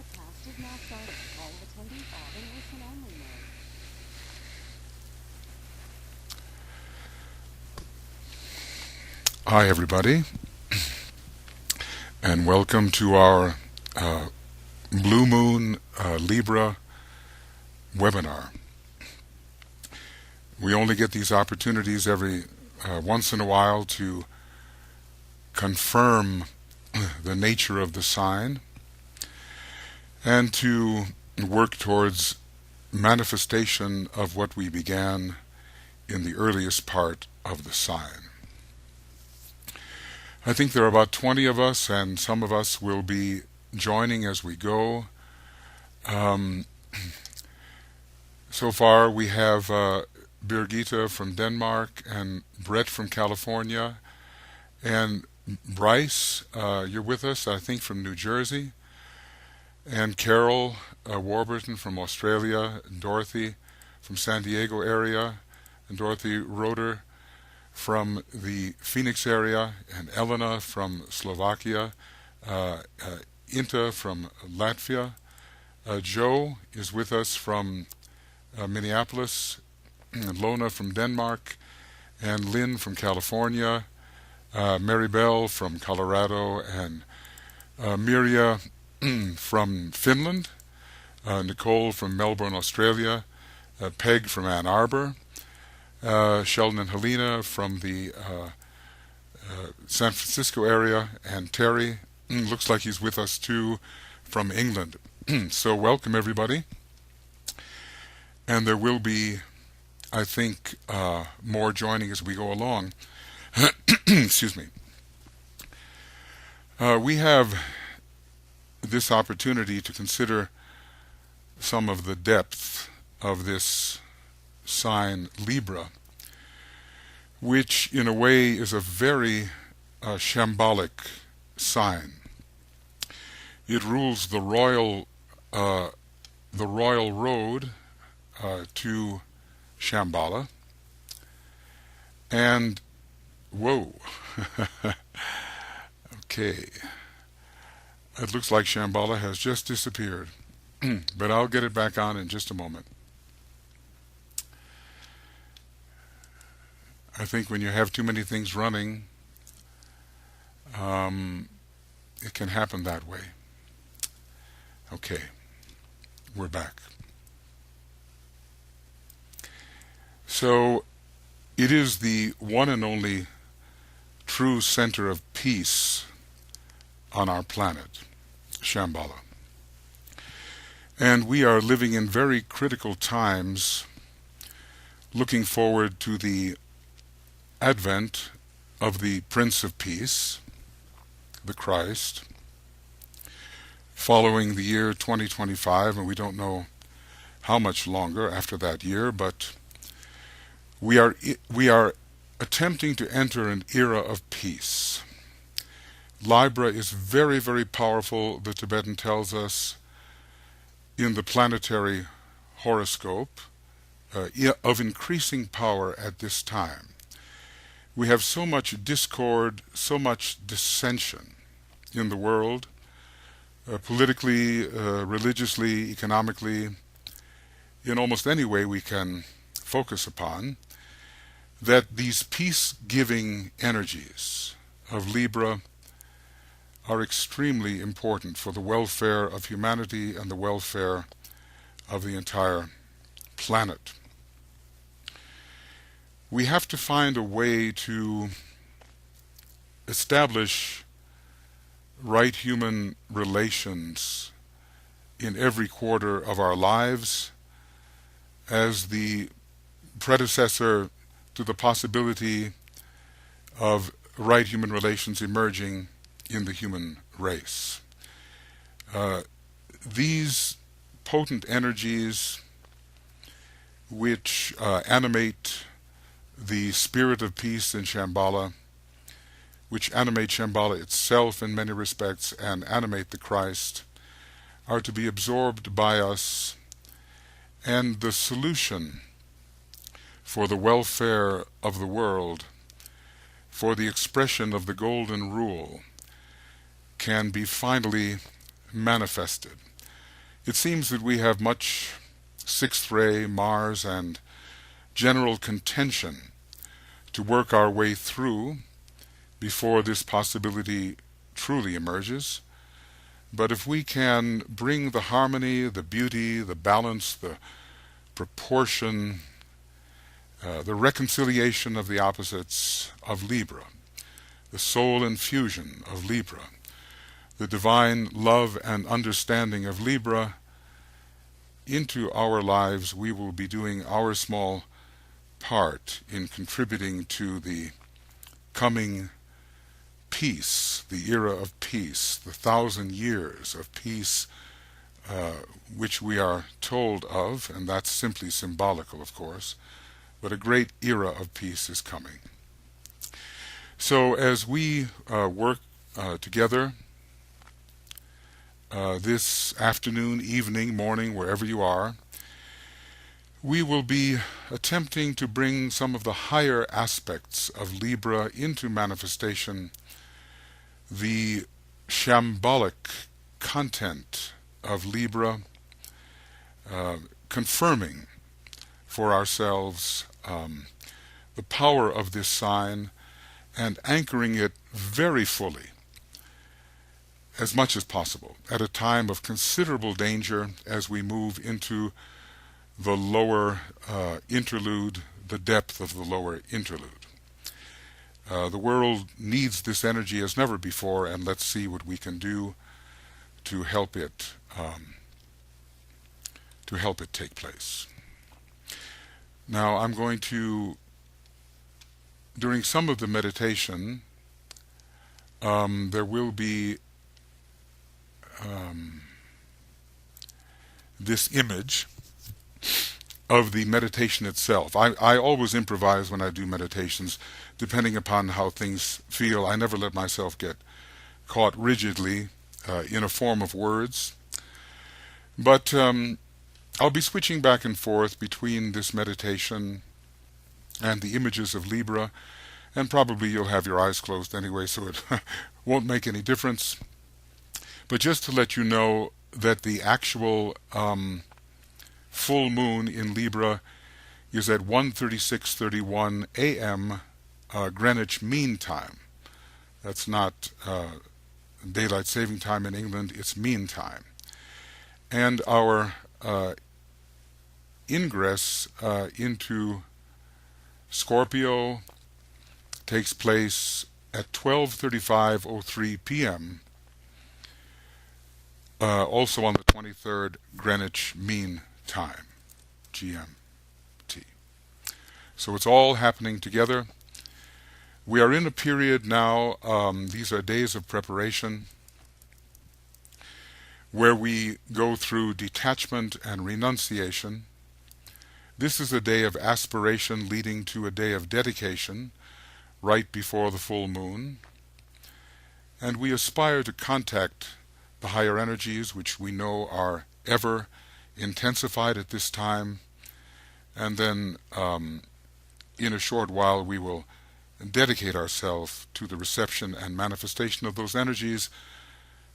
broadcast is now starting. All attendees are in listen-only mode. Hi, everybody, and welcome to our Blue Moon Libra webinar. We only get these opportunities every once in a while to confirm the nature of the sign and to work towards manifestation of what we began in the earliest part of the sign. I think there are about 20 of us, and some of us will be joining as we go. So far, we have Birgitta from Denmark and Brett from California, and Bryce, you're with us, I think, from New Jersey, and Carol Warburton from Australia, and Dorothy from San Diego area, and Dorothy Roeder from the Phoenix area, and Elena from Slovakia, Inta from Latvia. Joe is with us from Minneapolis, and Lona from Denmark, and Lynn from California, Mary Bell from Colorado, and Miria from Finland, Nicole from Melbourne, Australia, Peg from Ann Arbor, Sheldon and Helena from the San Francisco area, and Terry looks like he's with us too from England. So welcome everybody, and there will be, I think, more joining as we go along. Excuse me. We have this opportunity to consider some of the depth of this sign Libra, which in a way is a very shambolic sign. It rules the royal road to Shambhala, and whoa, okay, it looks like Shambhala has just disappeared, but I'll get it back on in just a moment. I think when you have too many things running, it can happen that way. Okay, we're back. So it is the one and only true center of peace on our planet, Shambhala. And we are living in very critical times, looking forward to the advent of the Prince of Peace, the Christ, following the year 2025, and we don't know how much longer after that year, but we are attempting to enter an era of peace. Libra is very, very powerful, the Tibetan tells us, in the planetary horoscope, of increasing power at this time. We have so much discord, so much dissension in the world, politically, religiously, economically, in almost any way we can focus upon, that these peace-giving energies of Libra are extremely important for the welfare of humanity and the welfare of the entire planet. We have to find a way to establish right human relations in every quarter of our lives as the predecessor to the possibility of right human relations emerging in the human race. These potent energies which animate the spirit of peace in Shambhala, which animate Shambhala itself in many respects and animate the Christ, are to be absorbed by us, and the solution for the welfare of the world, for the expression of the Golden Rule, can be finally manifested. It seems that we have much sixth ray, Mars, and general contention to work our way through before this possibility truly emerges. But if we can bring the harmony, the beauty, the balance, the proportion, the reconciliation of the opposites of Libra, the soul infusion of Libra, the divine love and understanding of Libra into our lives, we will be doing our small part in contributing to the coming peace, the era of peace, the 1,000 years of peace which we are told of, and that's simply symbolical, of course, but a great era of peace is coming. So as we work together this afternoon, evening, morning, wherever you are, we will be attempting to bring some of the higher aspects of Libra into manifestation, the shambolic content of Libra, confirming for ourselves the power of this sign and anchoring it very fully, as much as possible, at a time of considerable danger as we move into the lower interlude, the depth of the lower interlude. The world needs this energy as never before, and let's see what we can do to help it take place. Now, I'm going to, during some of the meditation, there will be this image of the meditation itself. I always improvise when I do meditations, depending upon how things feel. I never let myself get caught rigidly in a form of words. But I'll be switching back and forth between this meditation and the images of Libra, and probably you'll have your eyes closed anyway, so it won't make any difference. But just to let you know that the actual full moon in Libra is at 1:36:31 a.m. Greenwich Mean Time. That's not daylight saving time in England, it's mean time. And our ingress into Scorpio takes place at 12:35:03 p.m. Also on the 23rd Greenwich Mean Time, GMT. So it's all happening together. We are in a period now, these are days of preparation, where we go through detachment and renunciation. This is a day of aspiration leading to a day of dedication right before the full moon. And we aspire to contact the higher energies, which we know are ever intensified at this time. And then in a short while we will dedicate ourselves to the reception and manifestation of those energies.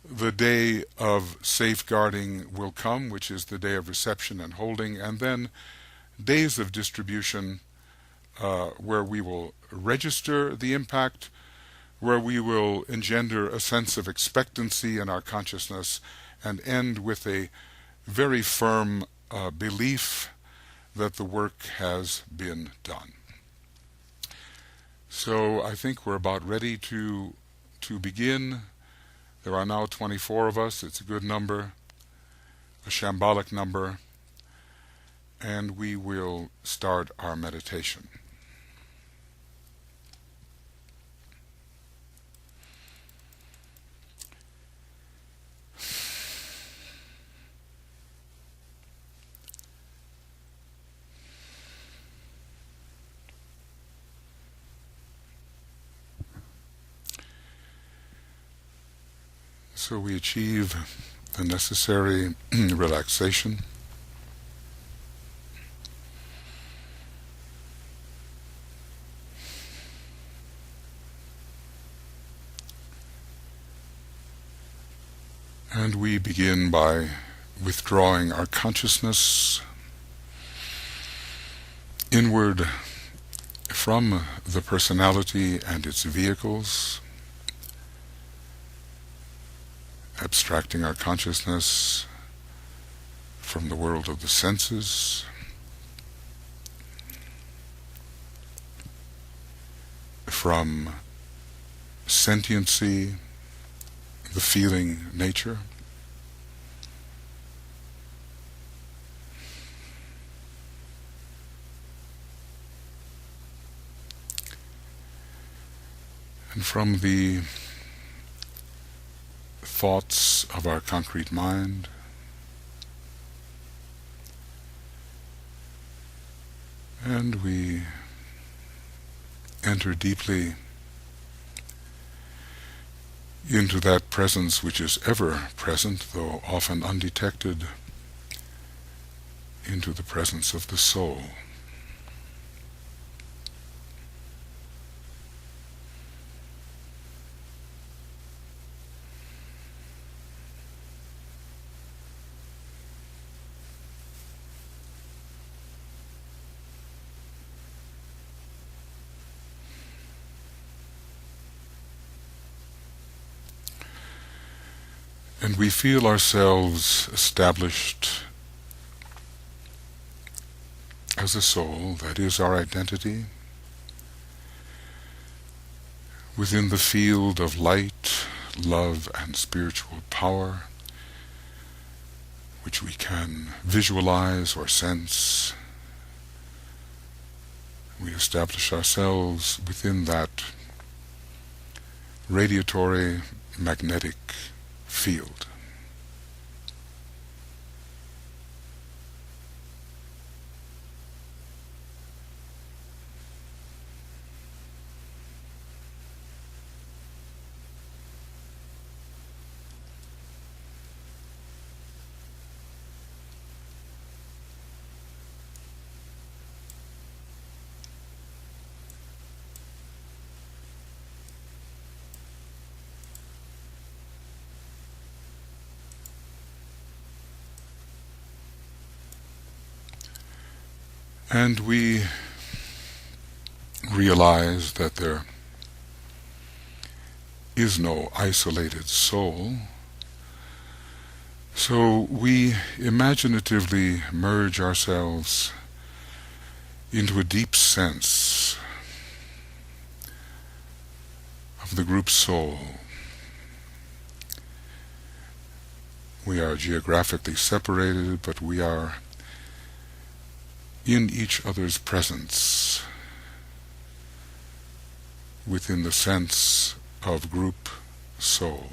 The day of safeguarding will come, which is the day of reception and holding, and then days of distribution where we will register the impact, where we will engender a sense of expectancy in our consciousness, and end with a very firm belief that the work has been done. So I think we're about ready to begin. There are now 24 of us. It's a good number, a shambolic number, and we will start our meditation. So we achieve the necessary relaxation. And we begin by withdrawing our consciousness inward from the personality and its vehicles, abstracting our consciousness from the world of the senses, from sentiency, the feeling nature, and from the thoughts of our concrete mind, and we enter deeply into that presence which is ever present, though often undetected, into the presence of the soul. And we feel ourselves established as a soul, that is our identity, within the field of light, love, and spiritual power, which we can visualize or sense. We establish ourselves within that radiatory magnetic field. And we realize that there is no isolated soul, so we imaginatively merge ourselves into a deep sense of the group soul. We are geographically separated, but we are in each other's presence, within the sense of group soul.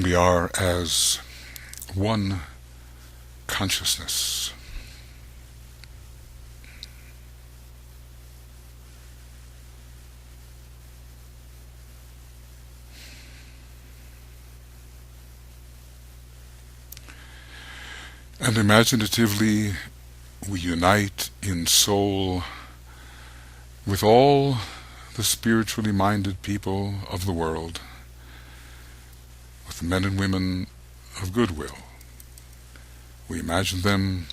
We are as one consciousness. And imaginatively we unite in soul with all the spiritually minded people of the world, with men and women of goodwill. We imagine them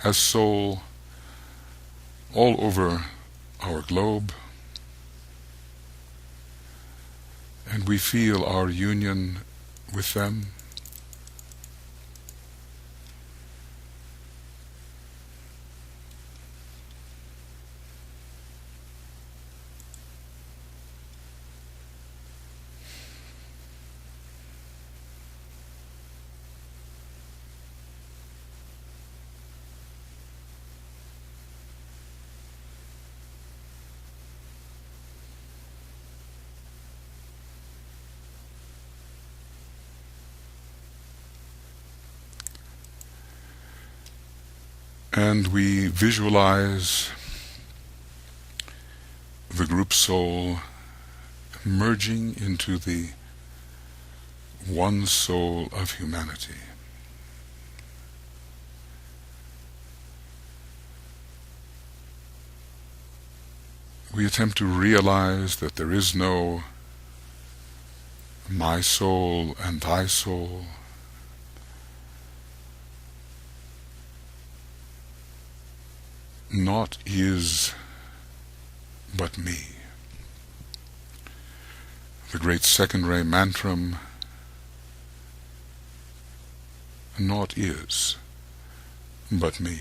as soul all over our globe, and we feel our union with them. And we visualize the group soul merging into the one soul of humanity. We attempt to realize that there is no my soul and thy soul. Naught is but me. The great second ray mantram, naught is but me.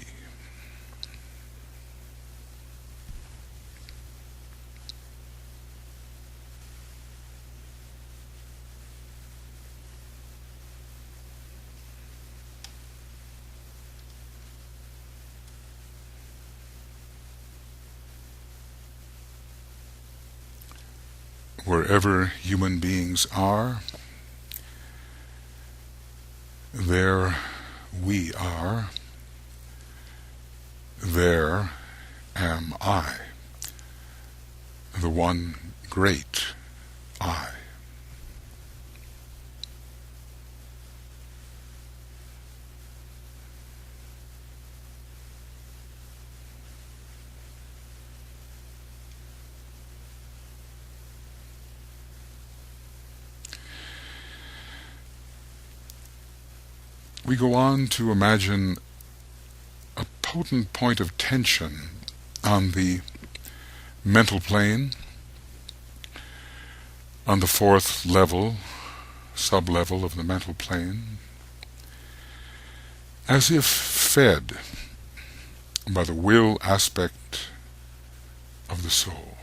Wherever human beings are, there we are, there am I, the one great I. We go on to imagine a potent point of tension on the mental plane, on the fourth level, sub-level of the mental plane, as if fed by the will aspect of the soul,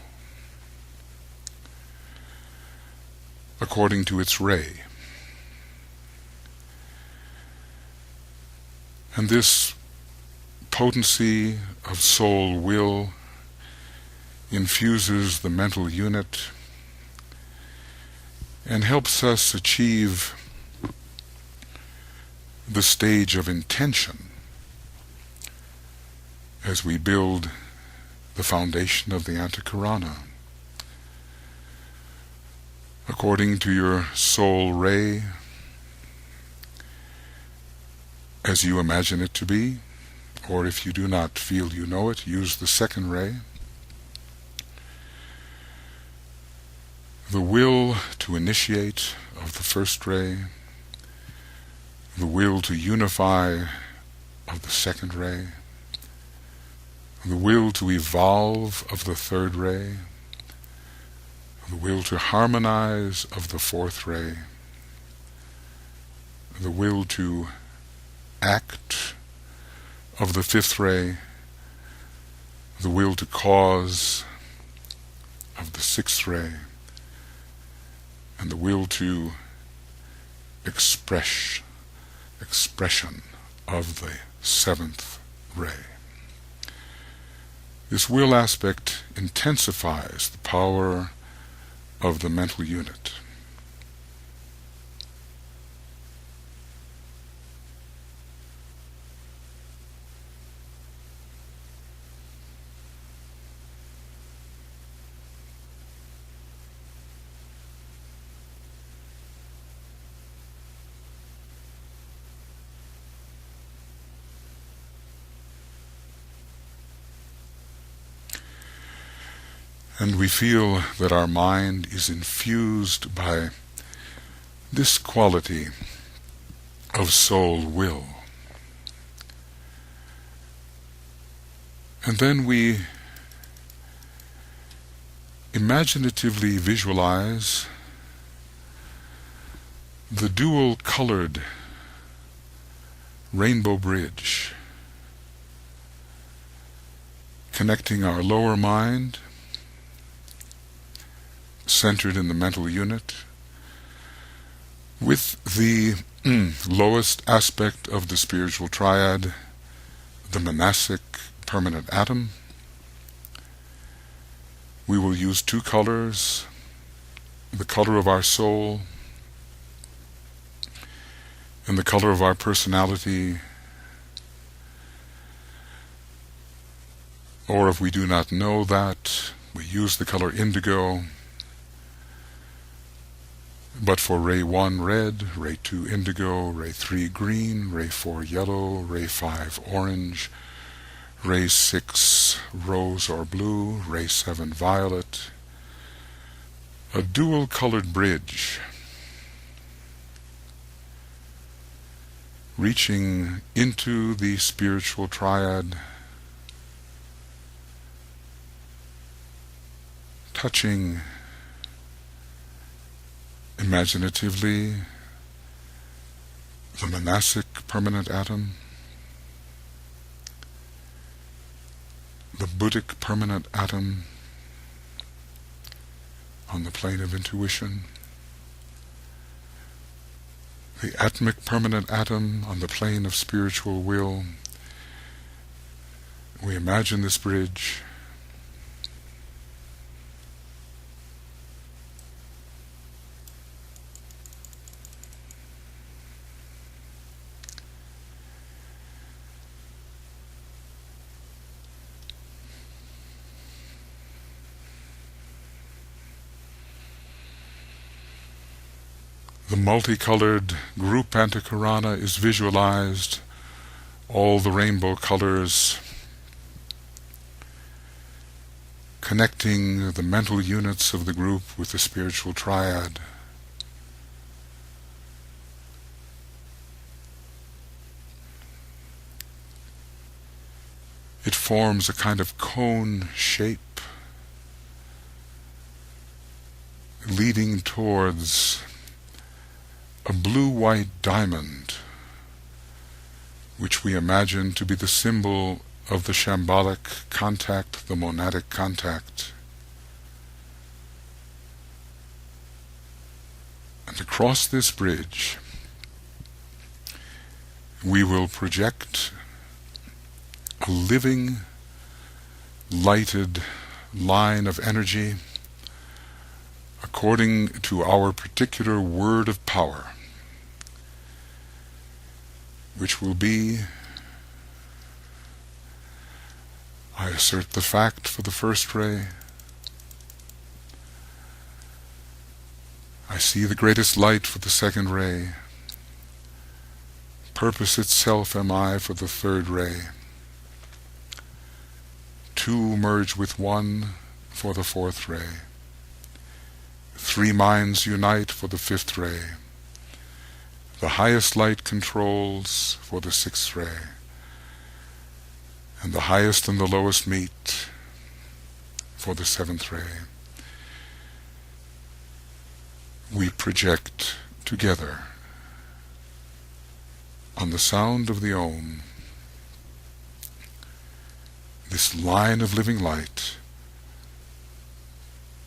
according to its ray. And this potency of soul will infuses the mental unit and helps us achieve the stage of intention as we build the foundation of the Antakarana. According to your soul ray, as you imagine it to be, or if you do not feel you know it, use the second ray. The will to initiate of the first ray, the will to unify of the second ray, the will to evolve of the third ray, the will to harmonize of the fourth ray, the will to act of the fifth ray, the will to cause of the sixth ray, and the will to expression of the seventh ray. This will aspect intensifies the power of the mental unit. And we feel that our mind is infused by this quality of soul will. And then we imaginatively visualize the dual-colored rainbow bridge connecting our lower mind, centered in the mental unit, with the lowest aspect of the spiritual triad, the monastic permanent atom. We will use two colors, the color of our soul and the color of our personality, or if we do not know that, We use the color indigo, but for ray 1 red, ray 2 indigo, ray 3 green, ray 4 yellow, ray 5 orange, ray 6 rose or blue, ray 7 violet, a dual-colored bridge reaching into the spiritual triad, touching imaginatively the monastic permanent atom, the Buddhic permanent atom on the plane of intuition, the atmic permanent atom on the plane of spiritual will. We imagine this bridge the multicolored group Antakarana is visualized, all the rainbow colors connecting the mental units of the group with the spiritual triad. It forms a kind of cone shape leading towards a blue-white diamond, which we imagine to be the symbol of the shambolic contact, the monadic contact. And across this bridge, we will project a living, lighted line of energy according to our particular word of power, which will be, I assert the fact for the first ray, I see the greatest light for the second ray, purpose itself am I for the third ray, two merge with one for the fourth ray, three minds unite for the fifth ray, the highest light controls for the sixth ray, and the highest and the lowest meet for the seventh ray. We project together on the sound of the Om this line of living light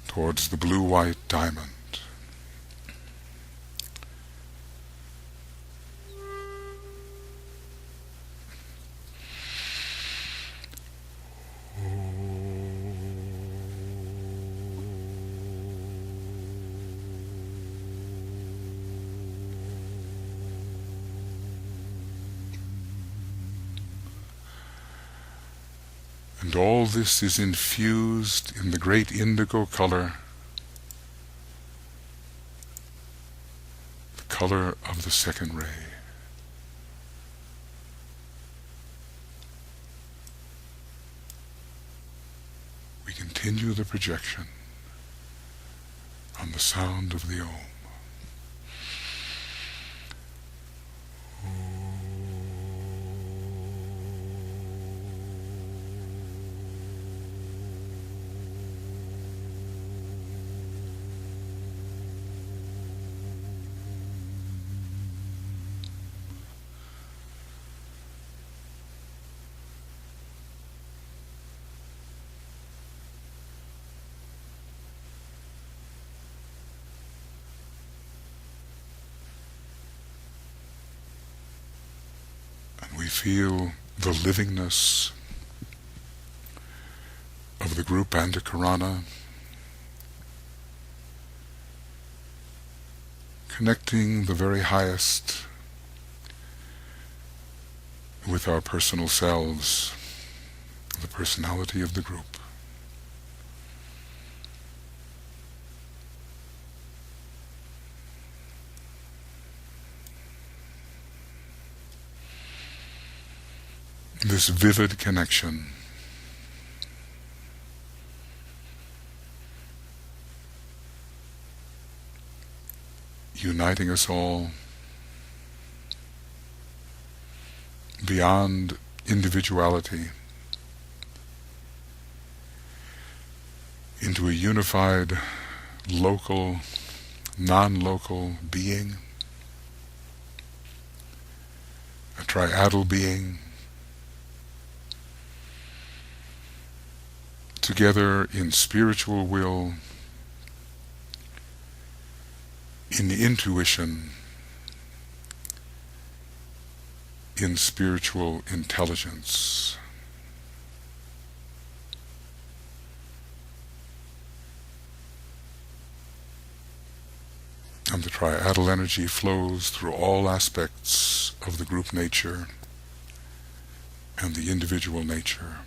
towards the blue-white diamond. And all this is infused in the great indigo color, the color of the second ray. We continue the projection on the sound of the Om. We feel the livingness of the group Antakarana connecting the very highest with our personal selves, the personality of the group. this vivid connection, uniting us all beyond individuality into a unified, local, non-local being, a triadal being, together in spiritual will, in intuition, in spiritual intelligence. And the triadal energy flows through all aspects of the group nature and the individual nature.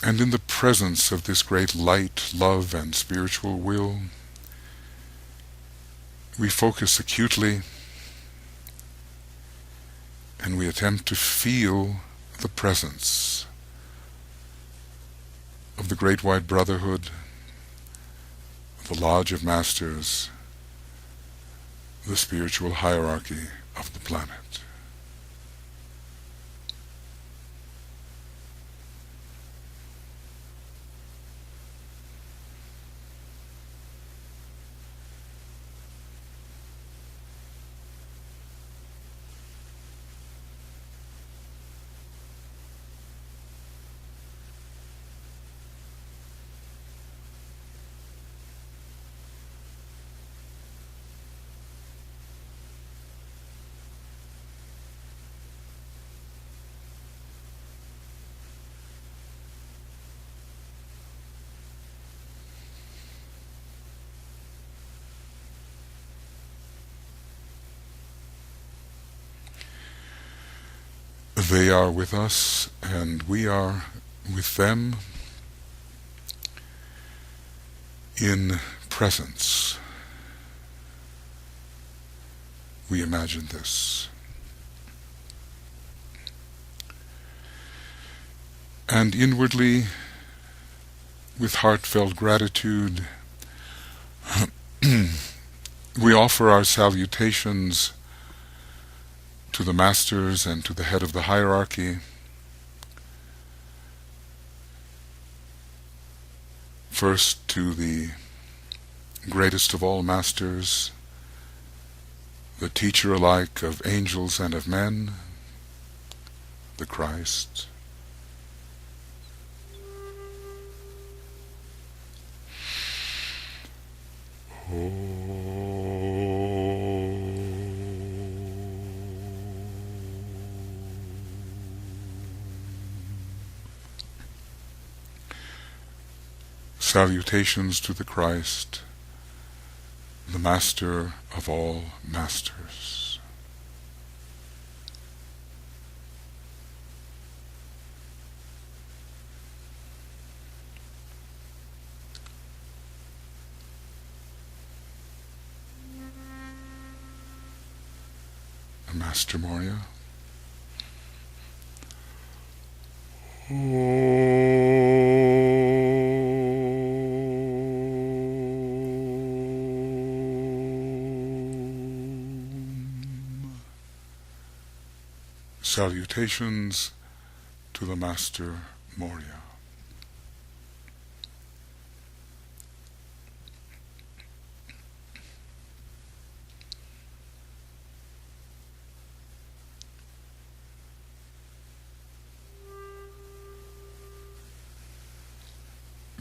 And in the presence of this great light, love, and spiritual will, we focus acutely and we attempt to feel the presence of the Great White Brotherhood, the Lodge of Masters, the spiritual hierarchy of the planet. They are with us, and we are with them in presence. We imagine this. And inwardly, with heartfelt gratitude, we offer our salutations to the masters and to the head of the hierarchy. First to the greatest of all masters, the teacher alike of angels and of men, the Christ. Salutations to the Christ, the Master of all masters. Master Moria. Salutations to the Master Moria.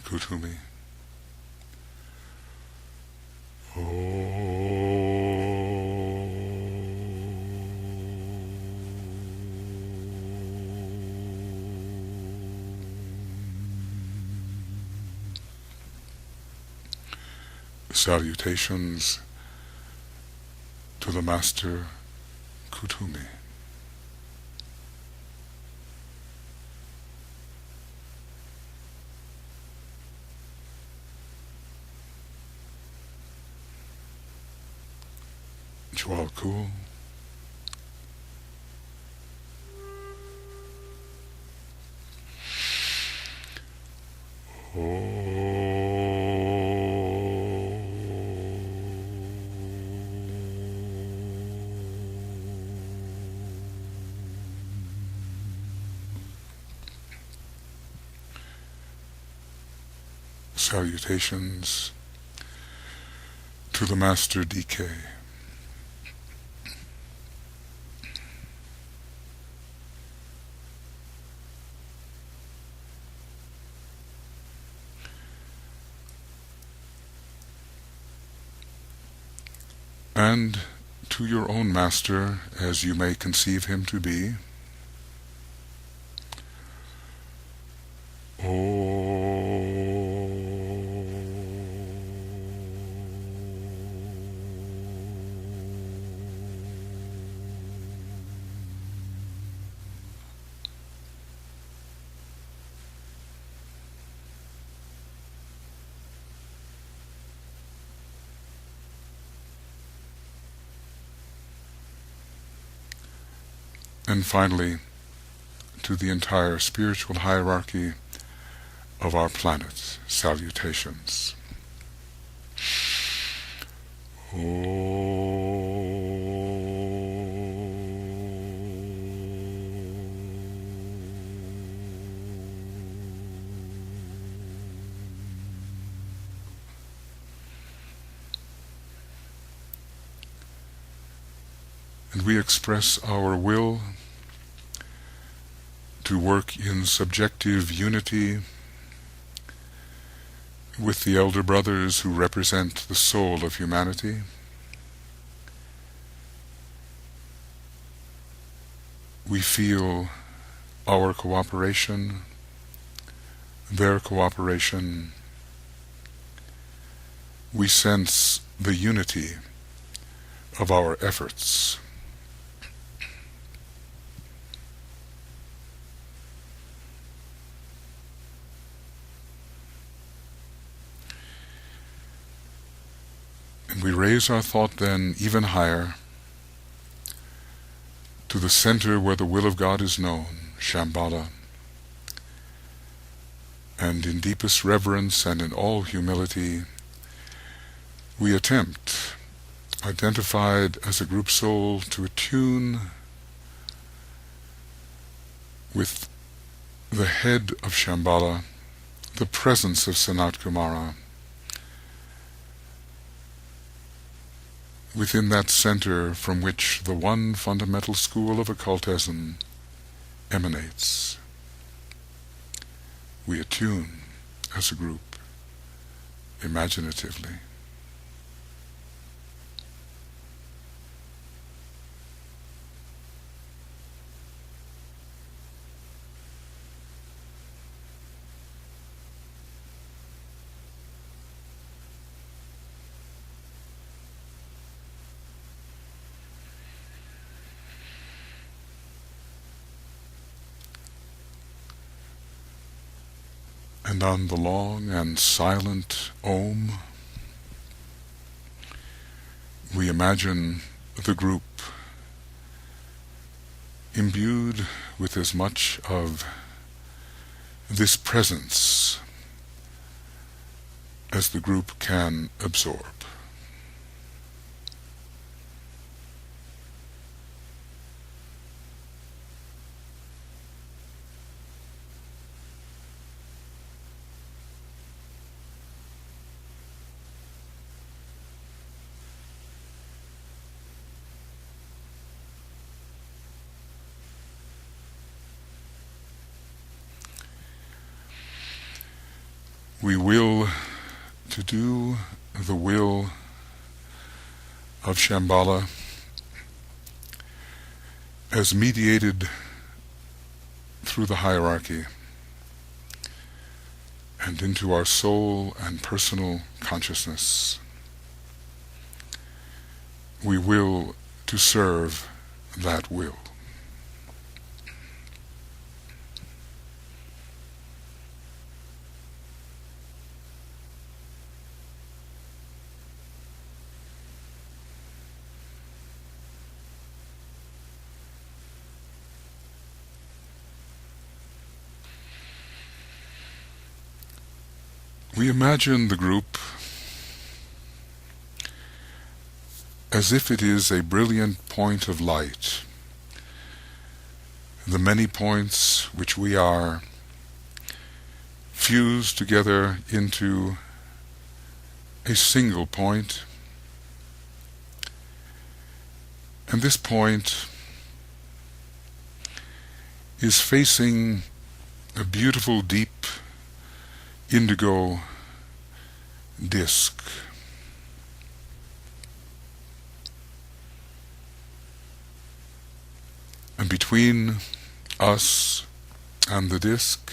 Kutumi. Salutations to the Master Kutumi. Get you all cool. Salutations to the Master DK. And to your own Master, as you may conceive him to be. And finally, to the entire spiritual hierarchy of our planet, salutations. And we express our will to work in subjective unity with the elder brothers who represent the soul of humanity. We feel our cooperation, their cooperation. We sense the unity of our efforts. And we raise our thought then even higher to the center where the will of God is known, Shambhala. And in deepest reverence and in all humility, we attempt, identified as a group soul, to attune with the head of Shambhala, the presence of Sanat Kumara, within that center from which the one fundamental school of occultism emanates. We attune as a group, imaginatively. And on the long and silent Om, we imagine the group imbued with as much of this presence as the group can absorb. We will to do the will of Shambhala as mediated through the hierarchy and into our soul and personal consciousness. We will to serve that will. We imagine the group as if it is a brilliant point of light. The many points which we are fused together into a single point, and this point is facing a beautiful deep indigo disk. And between us and the disk,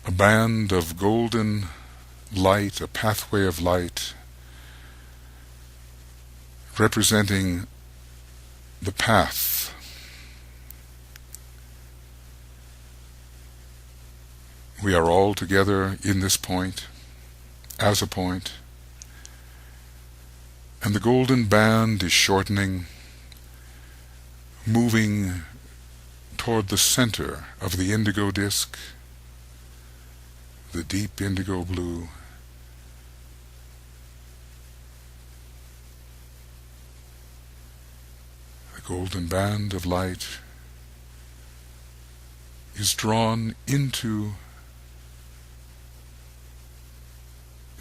a band of golden light, a pathway of light, representing the path. We are all together in this point, as a point, and the golden band is shortening, moving toward the center of the indigo disk, the deep indigo blue. The golden band of light is drawn into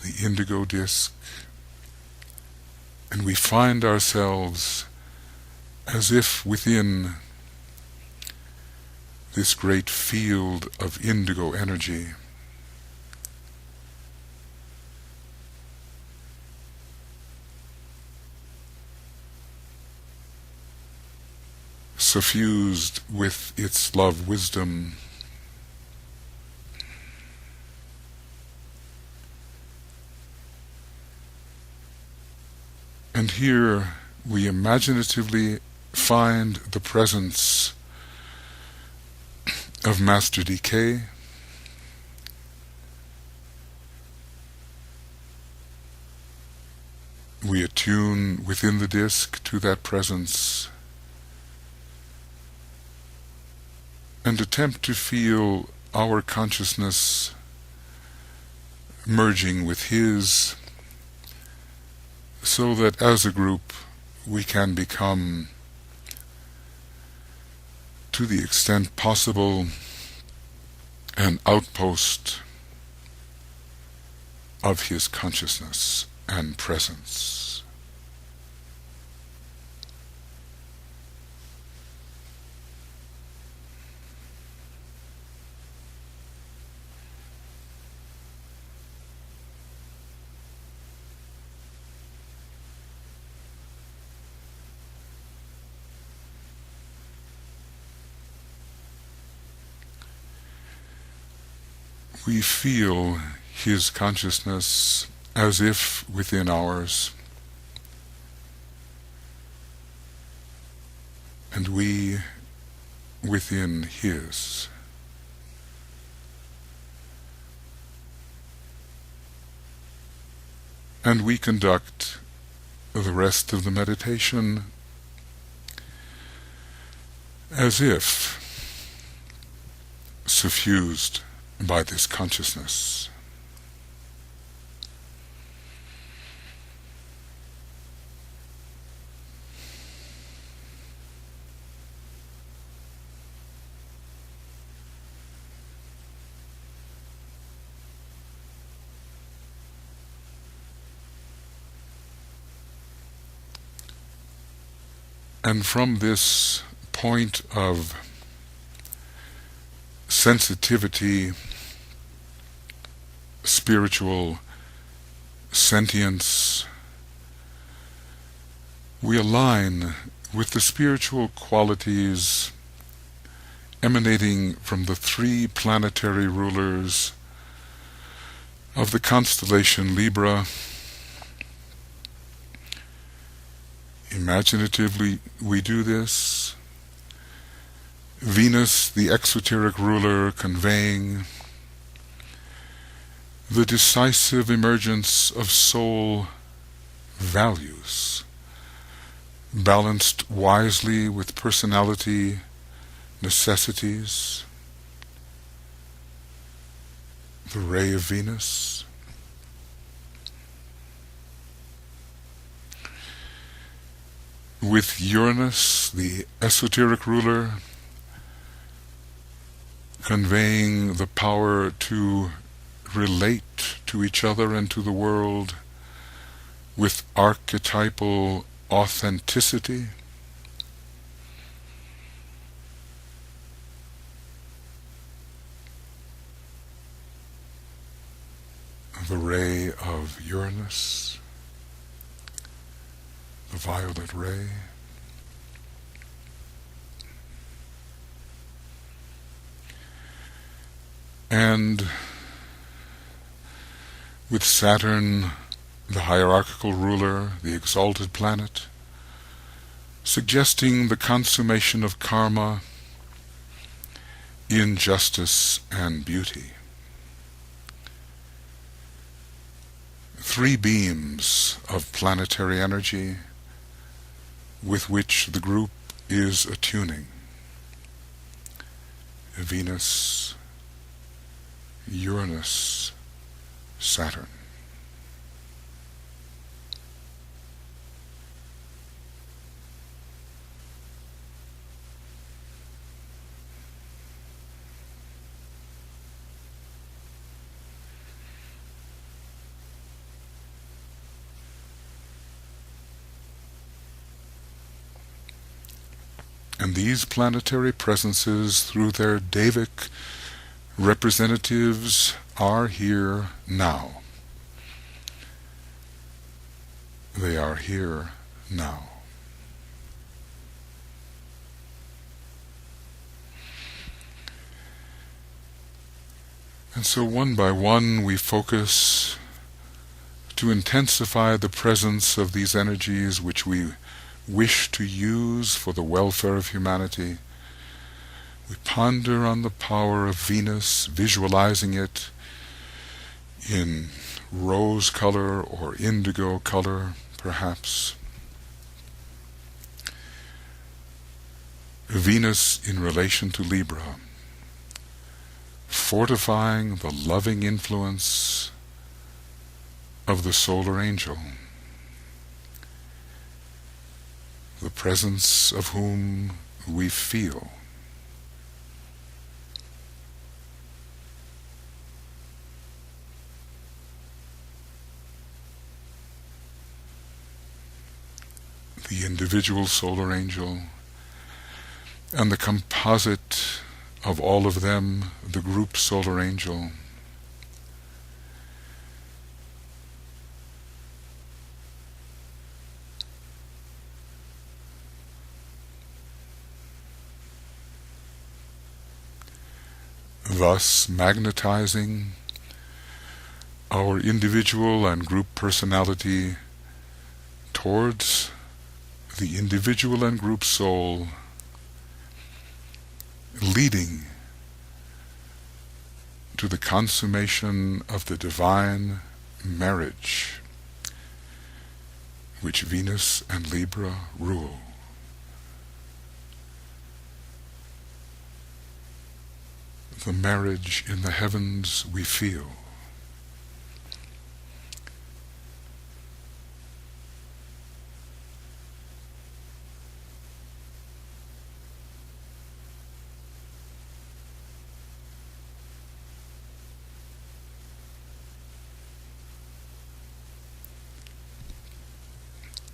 the indigo disk, and we find ourselves as if within this great field of indigo energy. Suffused with its love wisdom, and here we imaginatively find the presence of Master Decay, we attune within the disk to that presence and attempt to feel our consciousness merging with his, so that as a group we can become, to the extent possible, an outpost of his consciousness and presence. We feel his consciousness as if within ours, and we within his. And we conduct the rest of the meditation as if suffused by this consciousness. And from this point of sensitivity, spiritual sentience, we align with the spiritual qualities emanating from the three planetary rulers of the constellation Libra. Imaginatively we do this. Venus, the exoteric ruler, conveying the decisive emergence of soul values, balanced wisely with personality necessities. the ray of Venus, with Uranus, the esoteric ruler, conveying the power to relate to each other and to the world with archetypal authenticity. The ray of Uranus, the violet ray. And with Saturn, the hierarchical ruler, the exalted planet, suggesting the consummation of karma in justice and beauty. Three beams of planetary energy with which the group is attuning. Venus, Uranus, Saturn. And these planetary presences, through their Devic representatives, are here now. They are here now. And so one by one we focus to intensify the presence of these energies which we wish to use for the welfare of humanity. We ponder on the power of Venus, visualizing it in rose color or indigo color, perhaps. Venus in relation to Libra, fortifying the loving influence of the solar angel, the presence of whom we feel. The individual solar angel and the composite of all of them, the group solar angel. Thus magnetizing our individual and group personality towards the individual and group soul, leading to the consummation of the divine marriage which Venus and Libra rule. The marriage in the heavens we feel.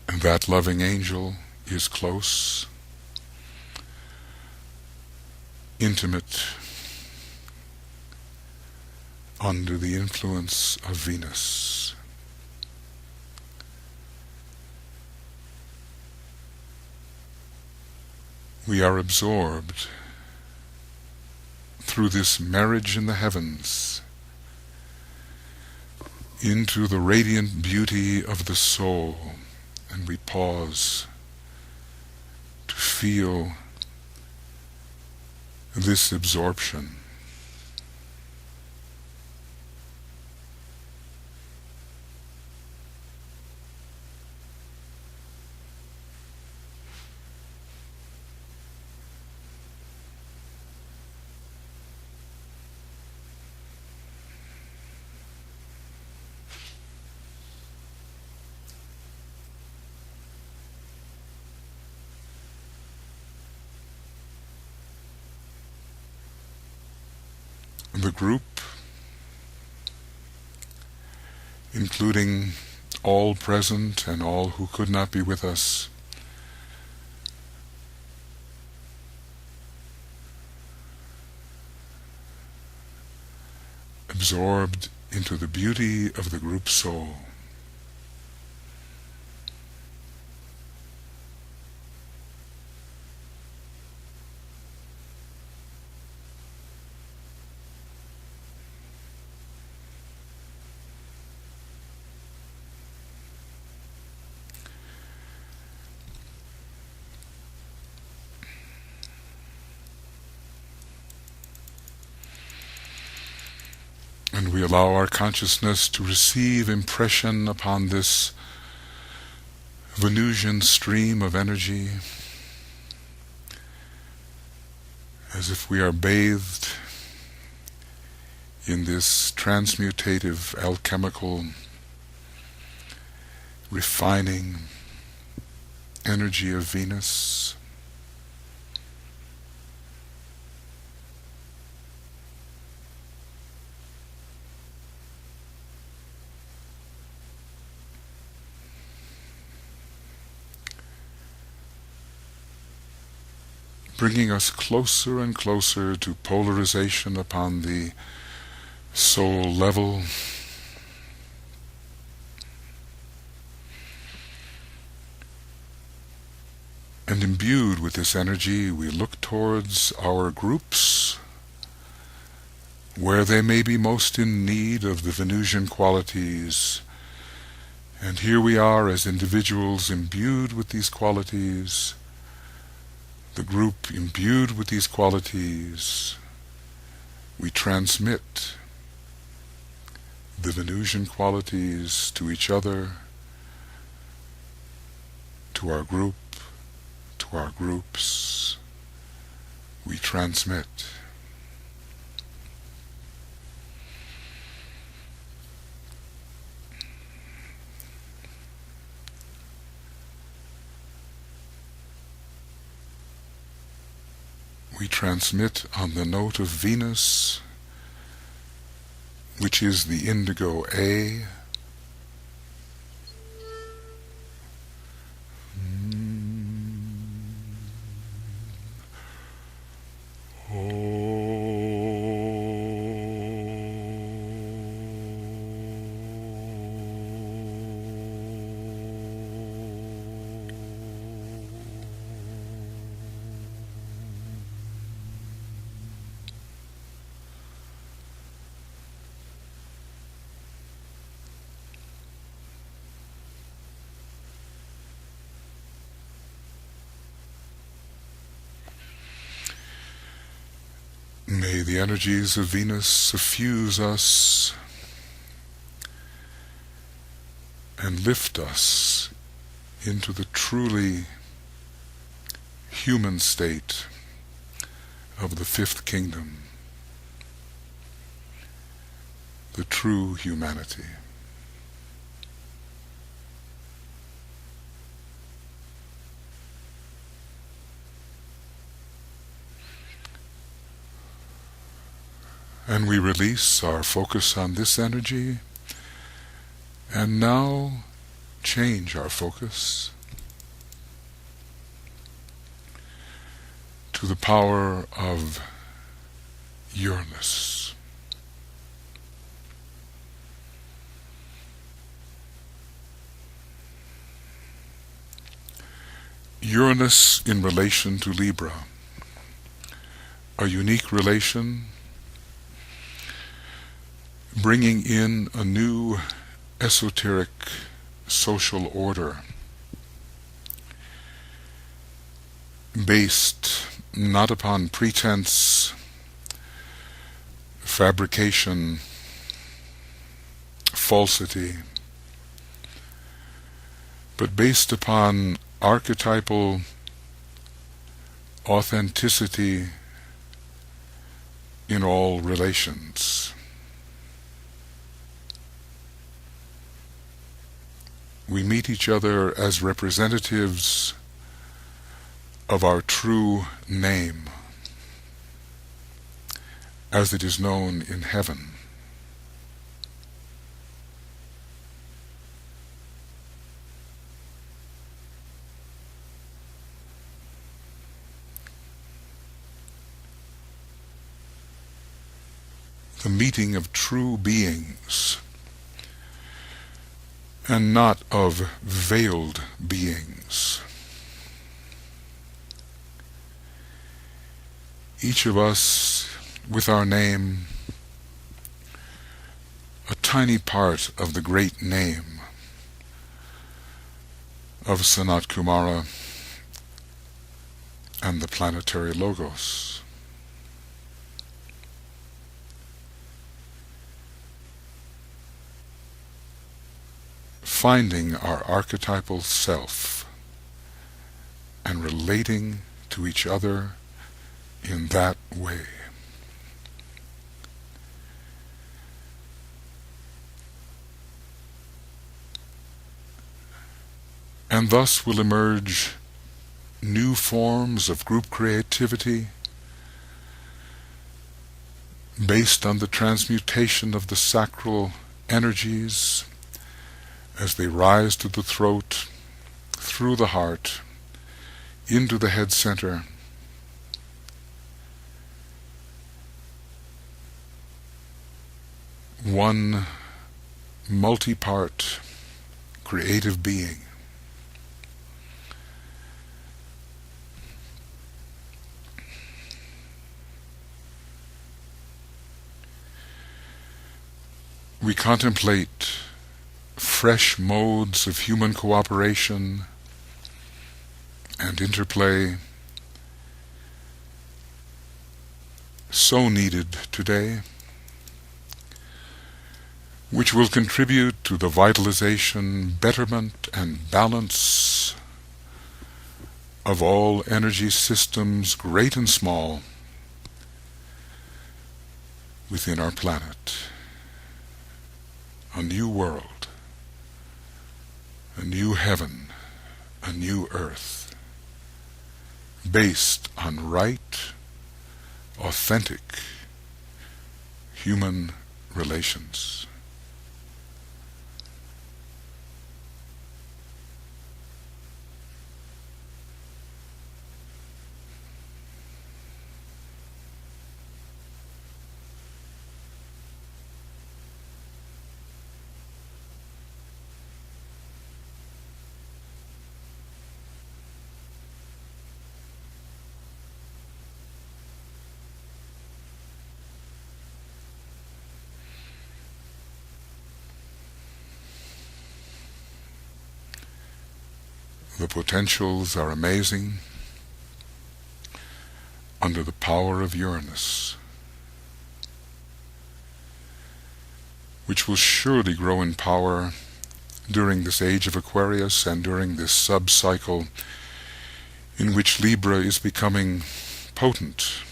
And that loving angel is close, intimate, under the influence of Venus. We are absorbed through this marriage in the heavens into the radiant beauty of the soul, and we pause to feel this absorption. the group, including all present and all who could not be with us, absorbed into the beauty of the group soul. And we allow our consciousness to receive impression upon this Venusian stream of energy, as if we are bathed in this transmutative, alchemical, refining energy of Venus. Bringing us closer and closer to polarization upon the soul level, and imbued with this energy, we look towards our groups, where they may be most in need of the Venusian qualities. And here we are as individuals imbued with these qualities, the group imbued with these qualities. We transmit the Venusian qualities to each other, to our group, to our groups. We transmit. We transmit on the note of Venus, which is the indigo A. May the energies of Venus suffuse us and lift us into the truly human state of the fifth kingdom, the true humanity. And we release our focus on this energy, and now change our focus to the power of Uranus. Uranus in relation to Libra, a unique relation, bringing in a new esoteric social order based not upon pretense, fabrication, falsity, but based upon archetypal authenticity in all relations. We meet each other as representatives of our true name, as it is known in heaven. The meeting of true beings, and not of veiled beings. Each of us, with our name, a tiny part of the great name of Sanat Kumara and the planetary logos. Finding our archetypal self and relating to each other in that way. And thus will emerge new forms of group creativity based on the transmutation of the sacral energies as they rise to the throat, through the heart, into the head center, one multi-part creative being. We contemplate fresh modes of human cooperation and interplay, so needed today, which will contribute to the vitalization, betterment, and balance of all energy systems, great and small, within our planet. A new world, a new heaven, a new earth, based on right, authentic human relations. The potentials are amazing under the power of Uranus, which will surely grow in power during this age of Aquarius and during this sub-cycle in which Libra is becoming potent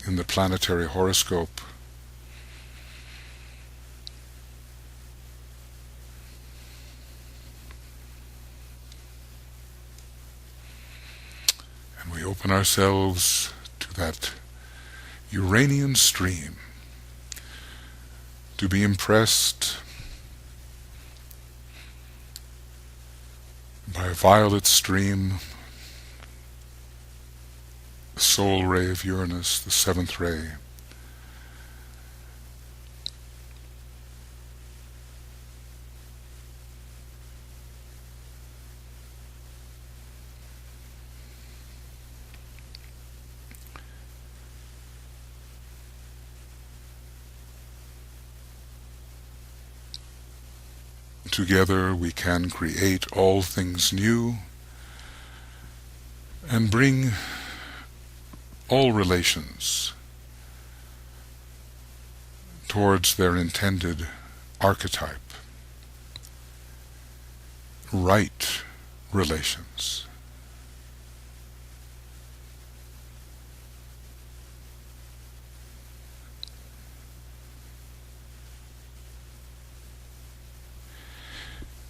in the planetary horoscope. And we open ourselves to that Uranian stream, to be impressed by a violet stream, the soul ray of Uranus, the seventh ray. Together we can create all things new and bring all relations towards their intended archetype, right relations.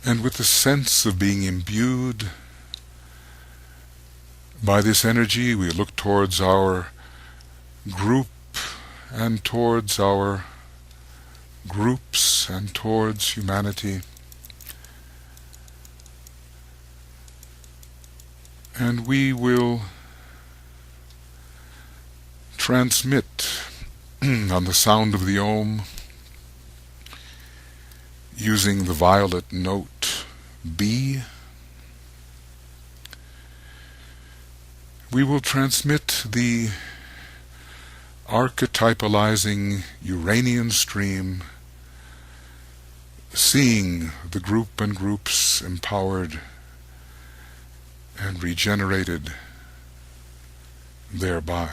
And with the sense of being imbued by this energy, we look towards our group and towards our groups and towards humanity. And we will transmit on the sound of the Om using the violet note B. We will transmit the archetypalizing Uranian stream, seeing the group and groups empowered and regenerated thereby.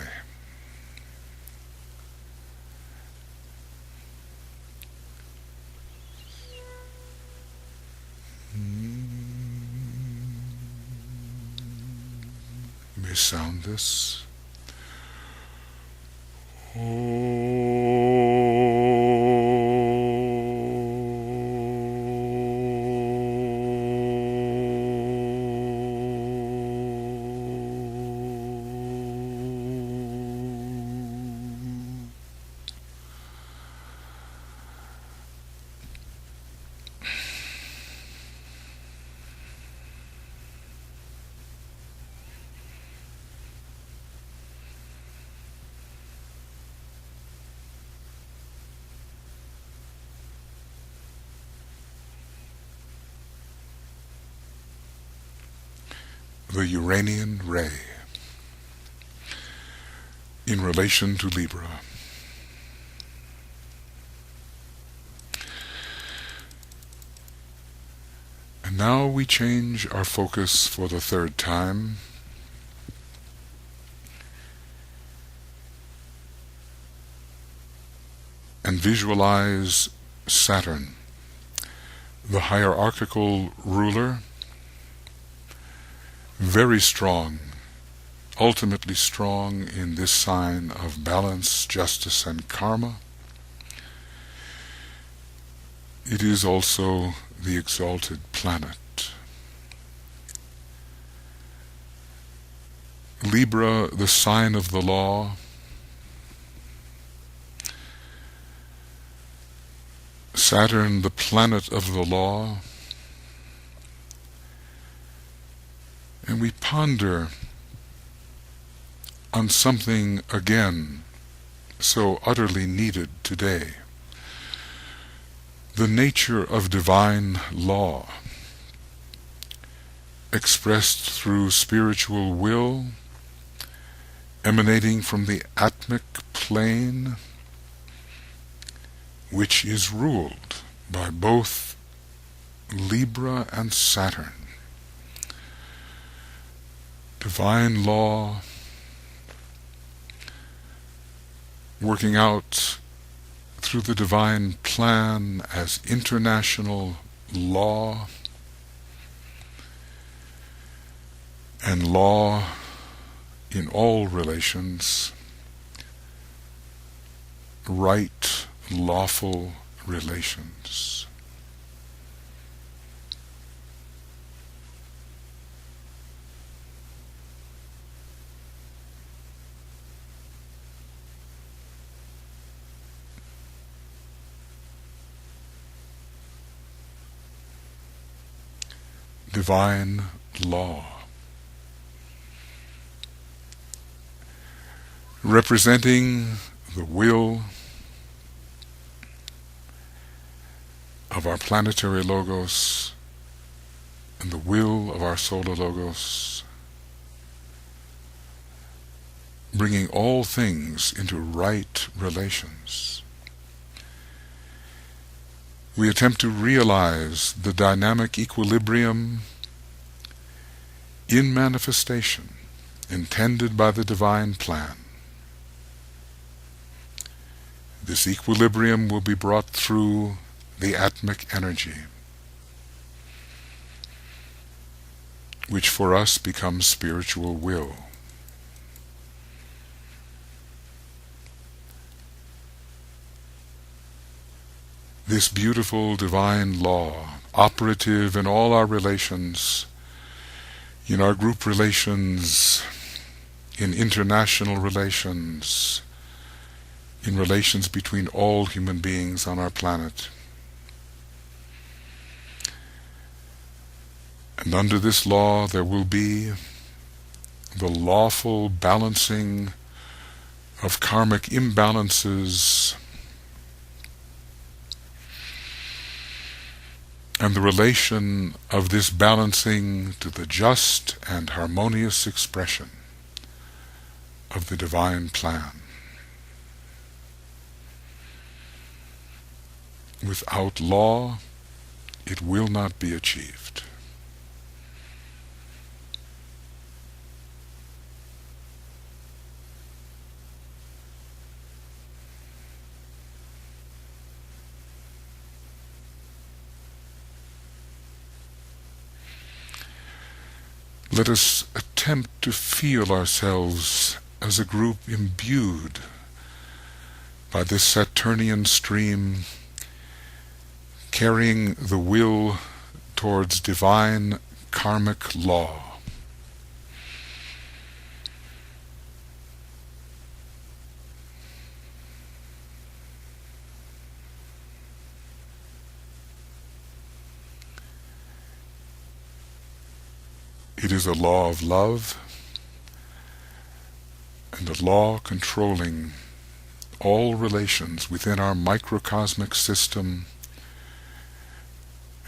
You may sound this. The Uranian ray in relation to Libra. And now we change our focus for the third time. And visualize Saturn, the hierarchical ruler, very strong, ultimately strong in this sign of balance, justice, and karma. It is also the exalted planet. Libra, the sign of the law. Saturn, the planet of the law. And we ponder on something again so utterly needed today. The nature of divine law, expressed through spiritual will, emanating from the atmic plane, which is ruled by both Libra and Saturn. Divine law working out through the divine plan as international law, and law in all relations, right, lawful relations. Divine law, representing the will of our planetary logos and the will of our solar logos, bringing all things into right relations. We attempt to realize the dynamic equilibrium in manifestation intended by the divine plan. This equilibrium will be brought through the atmic energy, which for us becomes spiritual will. This beautiful divine law, operative in all our relations, in our group relations, in international relations, in relations between all human beings on our planet. And under this law there will be the lawful balancing of karmic imbalances and the relation of this balancing to the just and harmonious expression of the divine plan. Without law, it will not be achieved. Let us attempt to feel ourselves as a group imbued by this Saturnian stream, carrying the will towards divine karmic law. It is a law of love and a law controlling all relations within our microcosmic system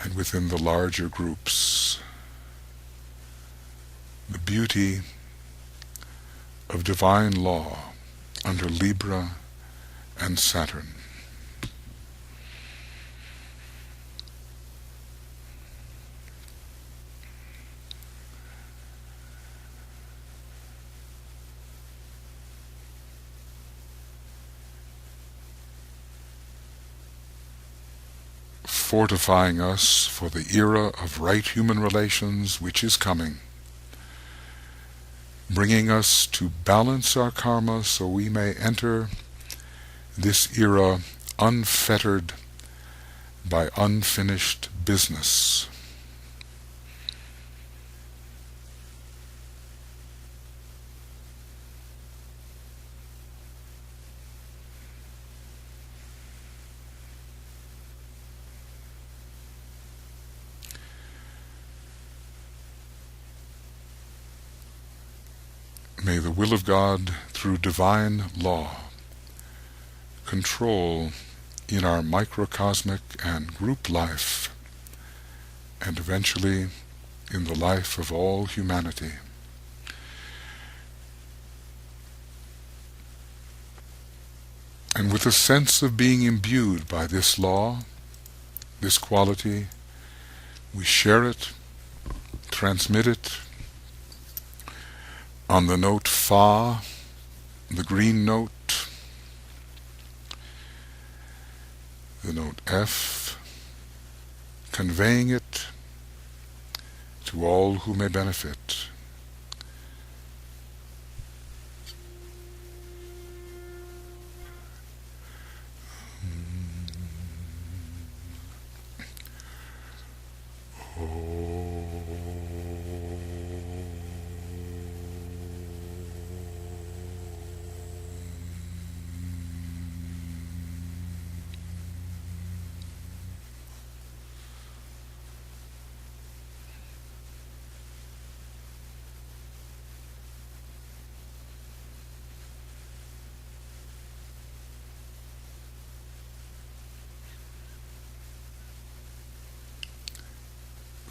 and within the larger groups. The beauty of divine law under Libra and Saturn. Fortifying us for the era of right human relations which is coming, bringing us to balance our karma so we may enter this era unfettered by unfinished business. May the will of God, through divine law, control in our microcosmic and group life, and eventually in the life of all humanity. And with a sense of being imbued by this law, this quality, we share it, transmit it, on the note Fa, the green note, the note F, conveying it to all who may benefit.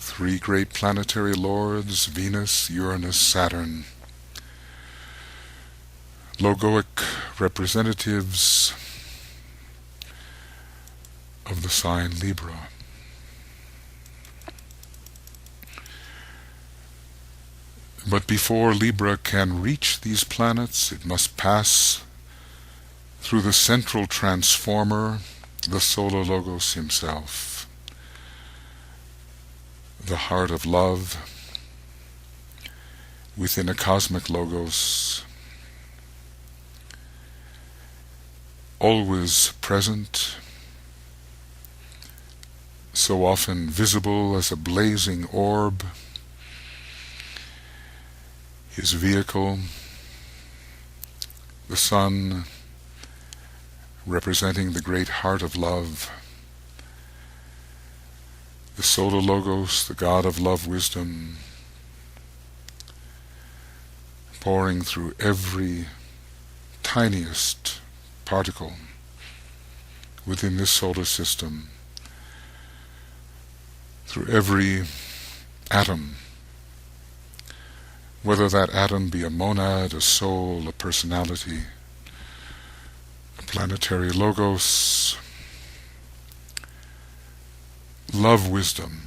Three great planetary lords, Venus, Uranus, Saturn, logoic representatives of the sign Libra. But before Libra can reach these planets, it must pass through the central transformer, the Solar Logos himself, the heart of love within a cosmic Logos, always present, so often visible as a blazing orb, his vehicle, the sun, representing the great heart of love, the Solar Logos, the God of love wisdom, pouring through every tiniest particle within this solar system, through every atom, whether that atom be a monad, a soul, a personality, a planetary logos. Love wisdom,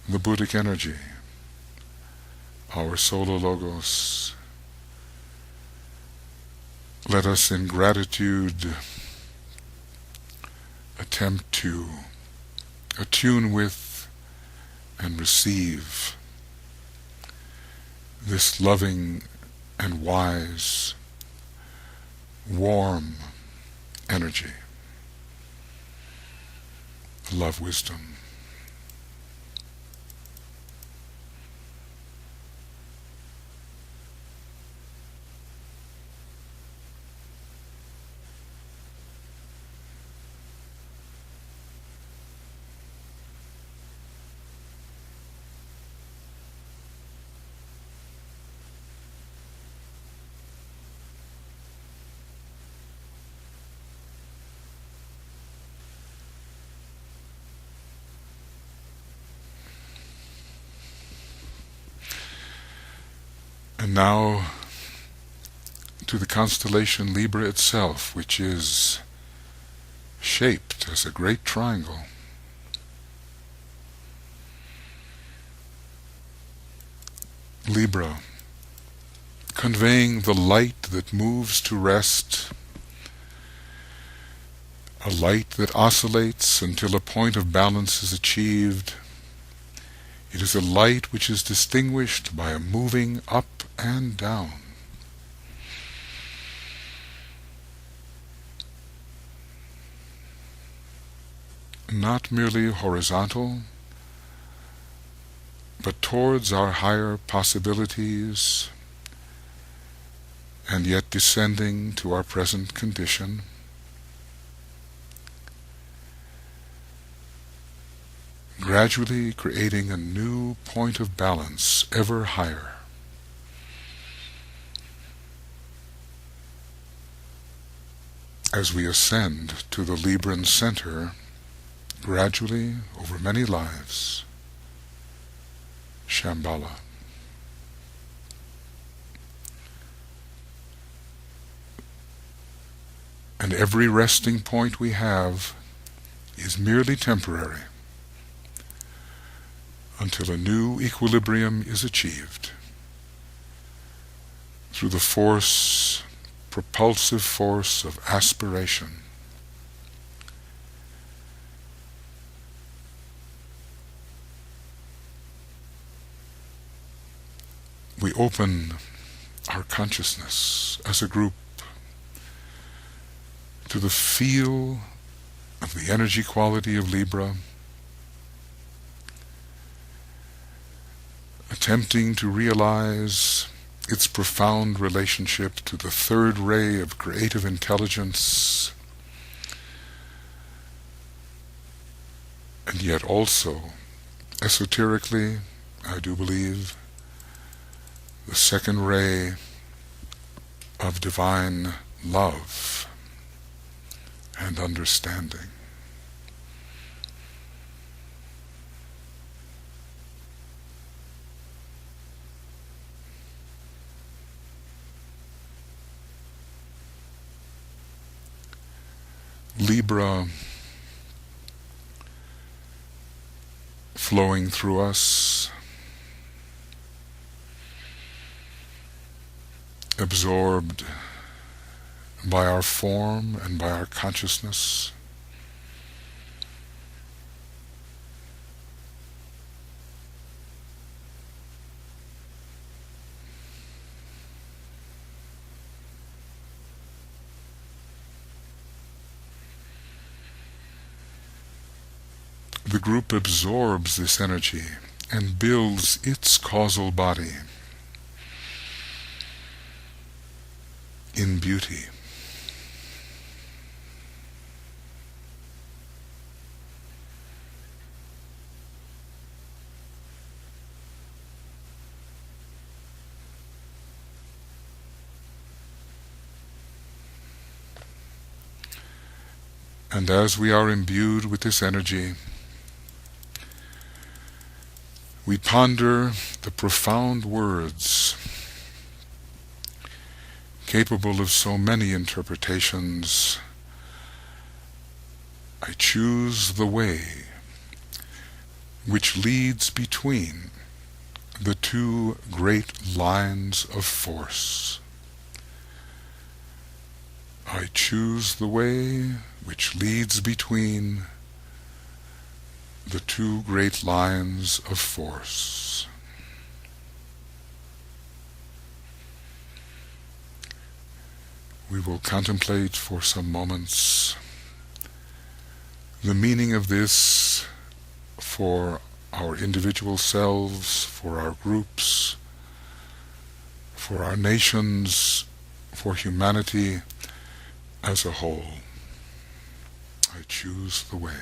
the Buddhic energy, our solar logos. Let us in gratitude attempt to attune with and receive this loving and wise, warm energy. Love wisdom. And now to the constellation Libra itself, which is shaped as a great triangle. Libra, conveying the light that moves to rest, a light that oscillates until a point of balance is achieved. It is a light which is distinguished by a moving up and down. Not merely horizontal, but towards our higher possibilities, and yet descending to our present condition. Gradually creating a new point of balance ever higher. As we ascend to the Libran center, gradually over many lives, Shambhala. And every resting point we have is merely temporary, until a new equilibrium is achieved through the force, propulsive force of aspiration. We open our consciousness as a group to the feel of the energy quality of Libra, attempting to realize its profound relationship to the third ray of creative intelligence, and yet also, esoterically, I do believe, the second ray of divine love and understanding. Libra flowing through us, absorbed by our form and by our consciousness. The group absorbs this energy and builds its causal body in beauty. And as we are imbued with this energy, we ponder the profound words capable of so many interpretations. I choose the way which leads between the two great lines of force. I choose the way which leads between the two great lines of force. We will contemplate for some moments the meaning of this for our individual selves, for our groups, for our nations, for humanity as a whole. I choose the way.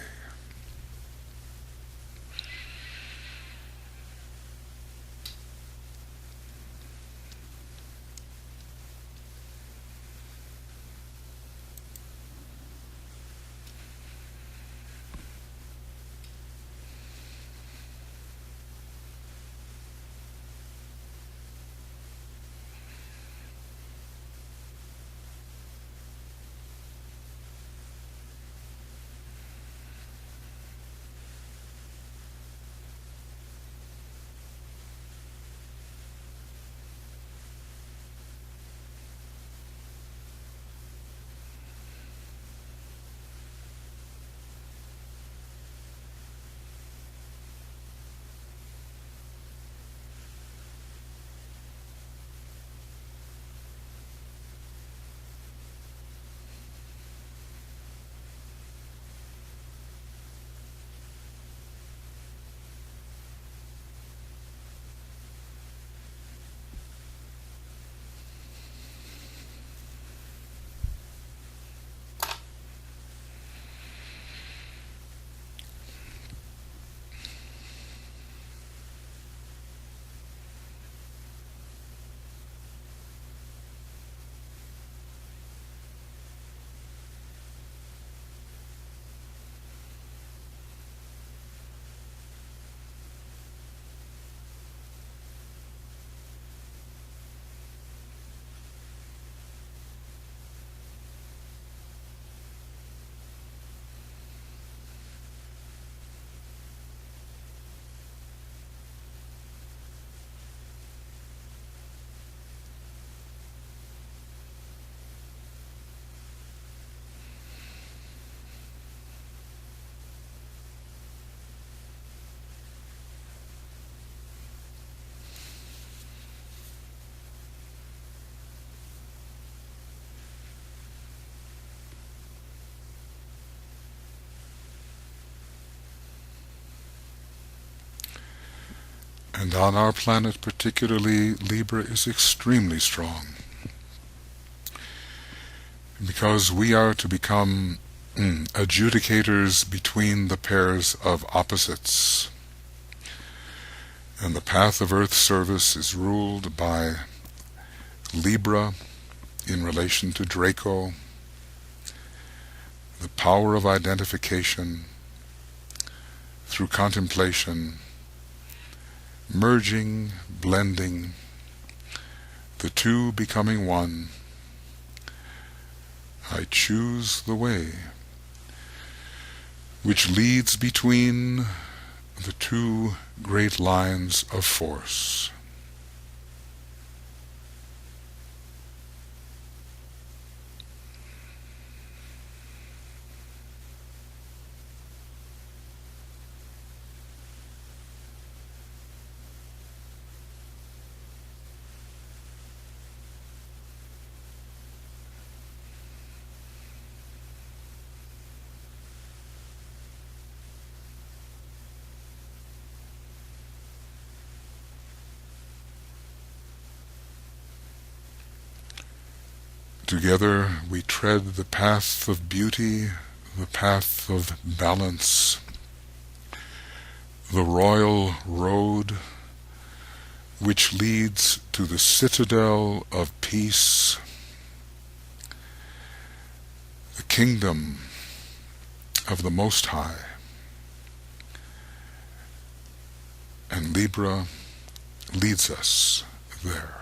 And on our planet particularly, Libra is extremely strong, because we are to become adjudicators between the pairs of opposites. And the path of Earth service is ruled by Libra in relation to Draco, the power of identification through contemplation, merging, blending, the two becoming one. I choose the way which leads between the two great lines of force. Together we tread the path of beauty, the path of balance, the royal road which leads to the citadel of peace, the kingdom of the Most High, and Libra leads us there.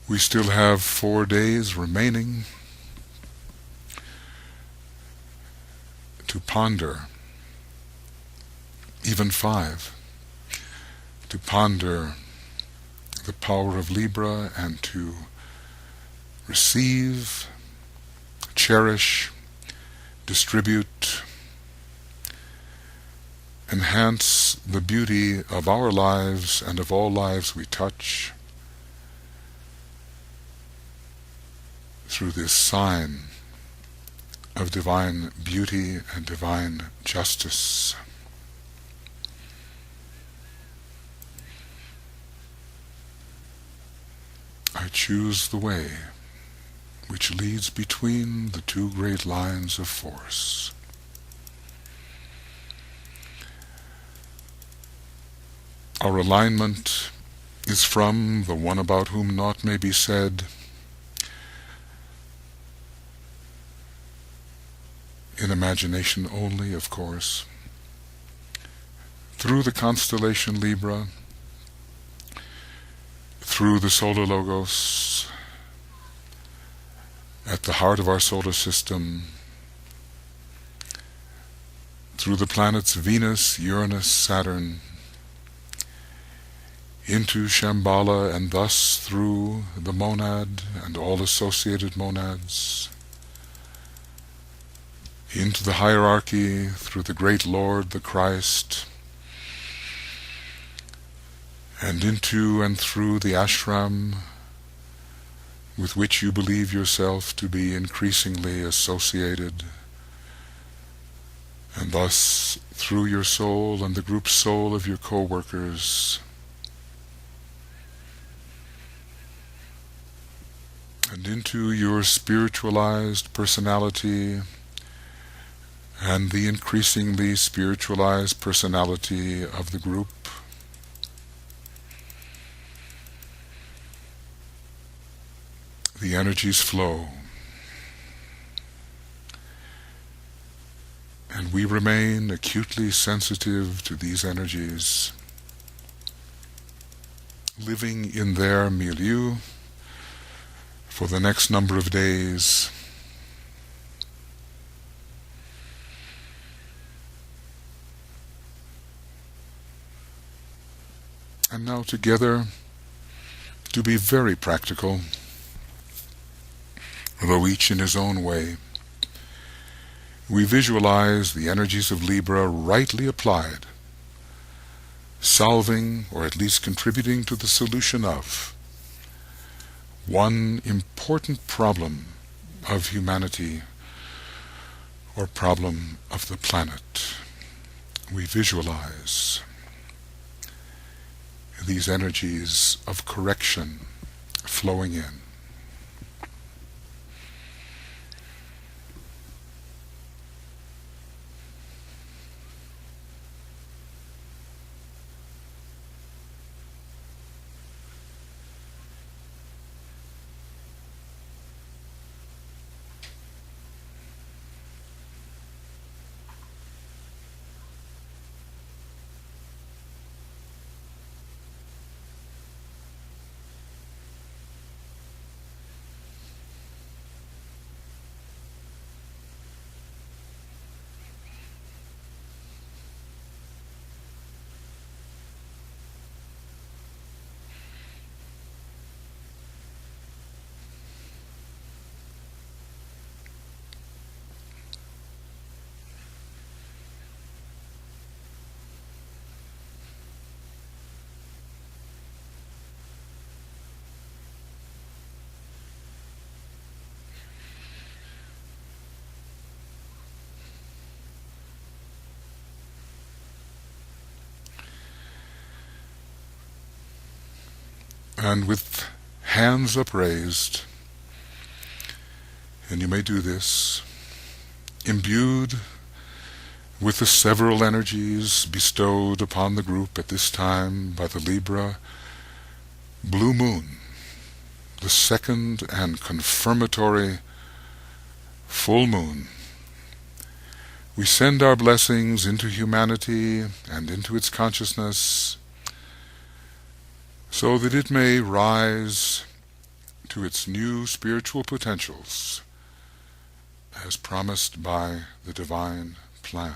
We still have 4 days remaining to ponder, even 5, to ponder the power of Libra and to receive, cherish, distribute, enhance the beauty of our lives and of all lives we touch through this sign of divine beauty and divine justice. I choose the way which leads between the two great lines of force. Our alignment is from the one about whom naught may be said, in imagination only, of course, through the constellation Libra, through the solar logos, at the heart of our solar system, through the planets Venus, Uranus, Saturn, into Shambhala, and thus through the monad and all associated monads, into the hierarchy, through the great Lord, the Christ, and into and through the ashram with which you believe yourself to be increasingly associated, and thus through your soul and the group soul of your co-workers, and into your spiritualized personality and the increasingly spiritualized personality of the group. The energies flow, and we remain acutely sensitive to these energies, living in their milieu for the next number of days. And now together, to be very practical, though each in his own way, we visualize the energies of Libra rightly applied, solving, or at least contributing to the solution of, one important problem of humanity, or problem of the planet. We visualize these energies of correction flowing in. And with hands upraised, and you may do this, imbued with the several energies bestowed upon the group at this time by the Libra blue moon, the second and confirmatory full moon. We send our blessings into humanity and into its consciousness so that it may rise to its new spiritual potentials as promised by the divine plan.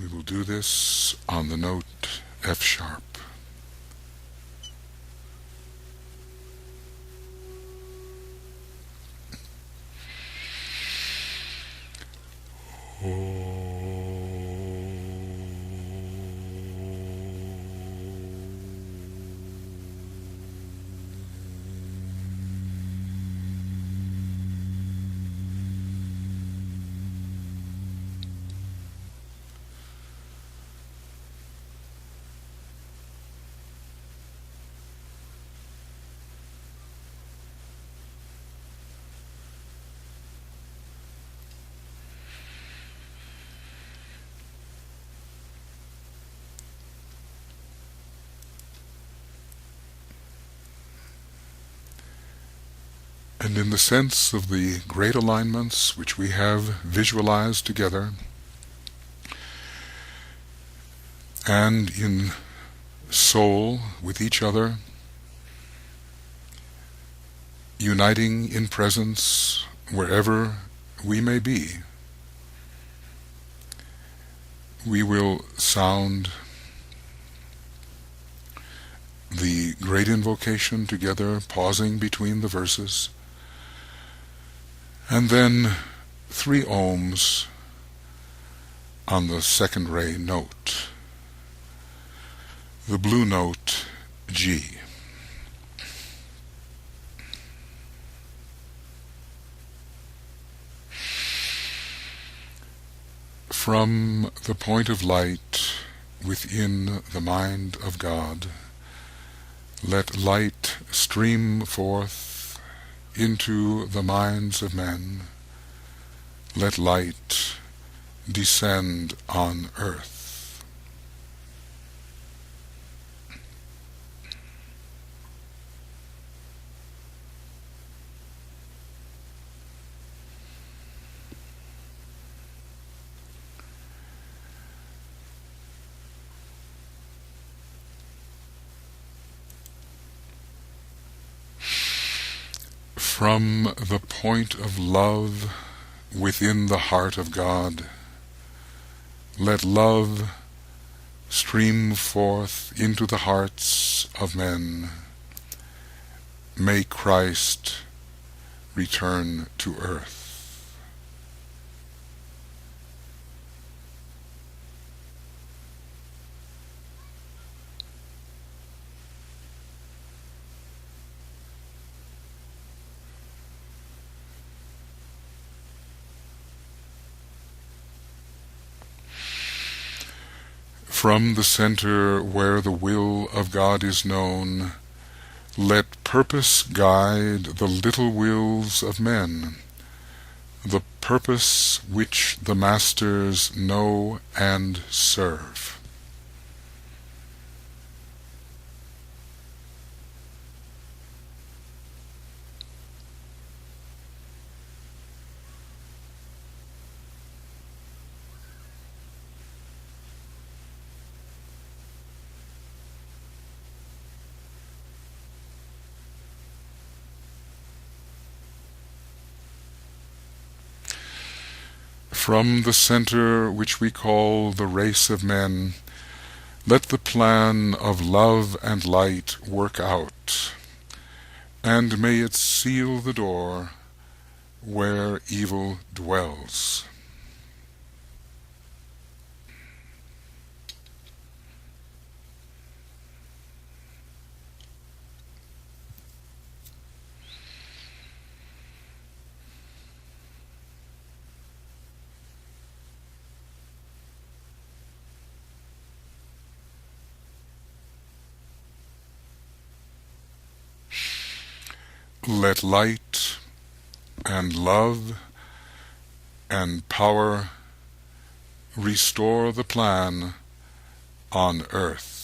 We will do this on the note F sharp. And in the sense of the great alignments which we have visualized together, and in soul with each other, uniting in presence wherever we may be, we will sound the great invocation together, pausing between the verses, and then 3 ohms on the second ray note, the blue note G. From the point of light within the mind of God, let light stream forth into the minds of men. Let light descend on earth. From the point of love within the heart of God, let love stream forth into the hearts of men. May Christ return to earth. From the center where the will of God is known, let purpose guide the little wills of men, the purpose which the masters know and serve. From the center which we call the race of men, let the plan of love and light work out, and may it seal the door where evil dwells. let light and love and power restore the plan on earth.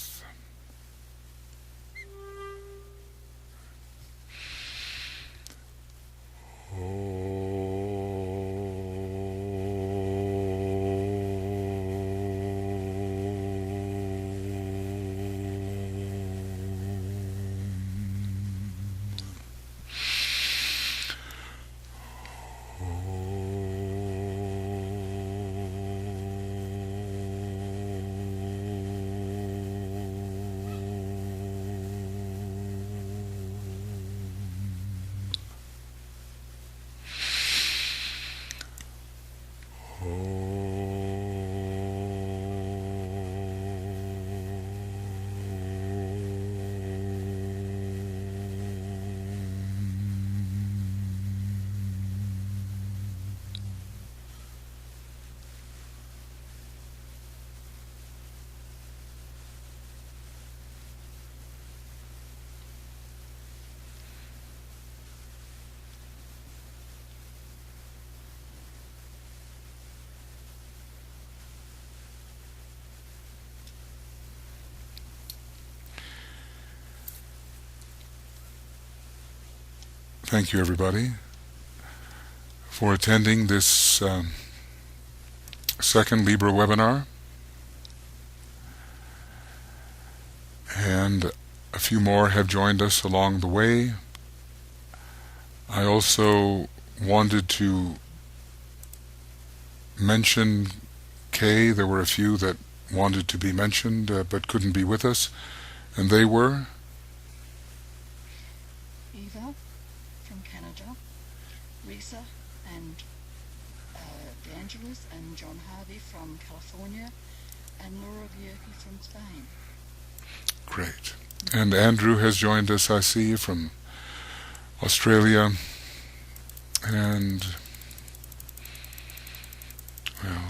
Thank you, everybody, for attending this second Libra webinar. And a few more have joined us along the way. I also wanted to mention Kay. There were a few that wanted to be mentioned but couldn't be with us, and they were Eva from Canada, Risa and DeAngelis and John Harvey from California, and Laura Bierke from Spain. great. And Andrew has joined us, I see, from Australia, and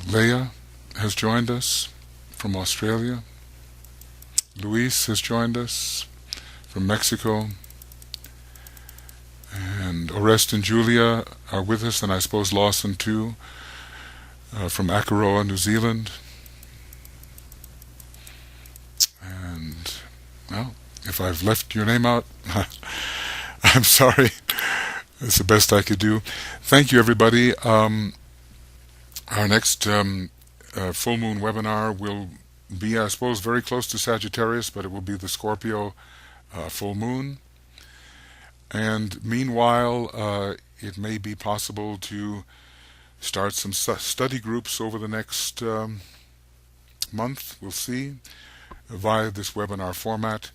Leah has joined us from Australia. Luis has joined us from Mexico. And Orest and Julia are with us, and I suppose Lawson too, from Akaroa, New Zealand. And, well, if I've left your name out, I'm sorry. That's the best I could do. Thank you, everybody. Our next full moon webinar will be, I suppose, very close to Sagittarius, but it will be the Scorpio full moon. And meanwhile, it may be possible to start some study groups over the next month. We'll see, via this webinar format.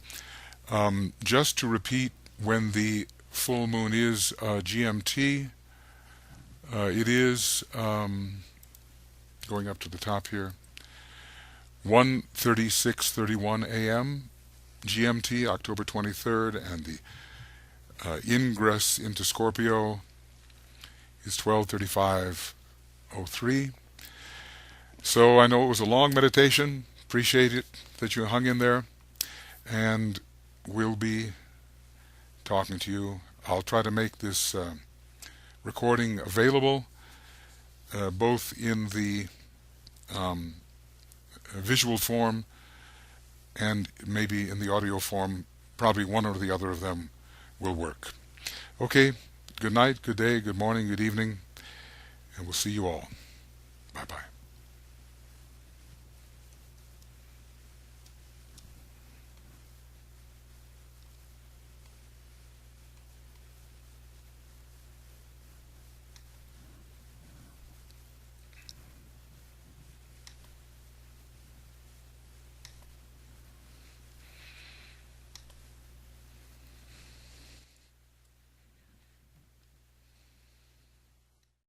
Just to repeat, when the full moon is GMT, it is, going up to the top here, 1:36:31 a.m. GMT, October 23rd, and the ingress into Scorpio is 12:35:03. So I know it was a long meditation. Appreciate it that you hung in there, and we'll be talking to you. I'll try to make this recording available both in the visual form and maybe in the audio form. Probably one or the other of them will work. Okay, good night, good day, good morning, good evening, and we'll see you all. Bye-bye.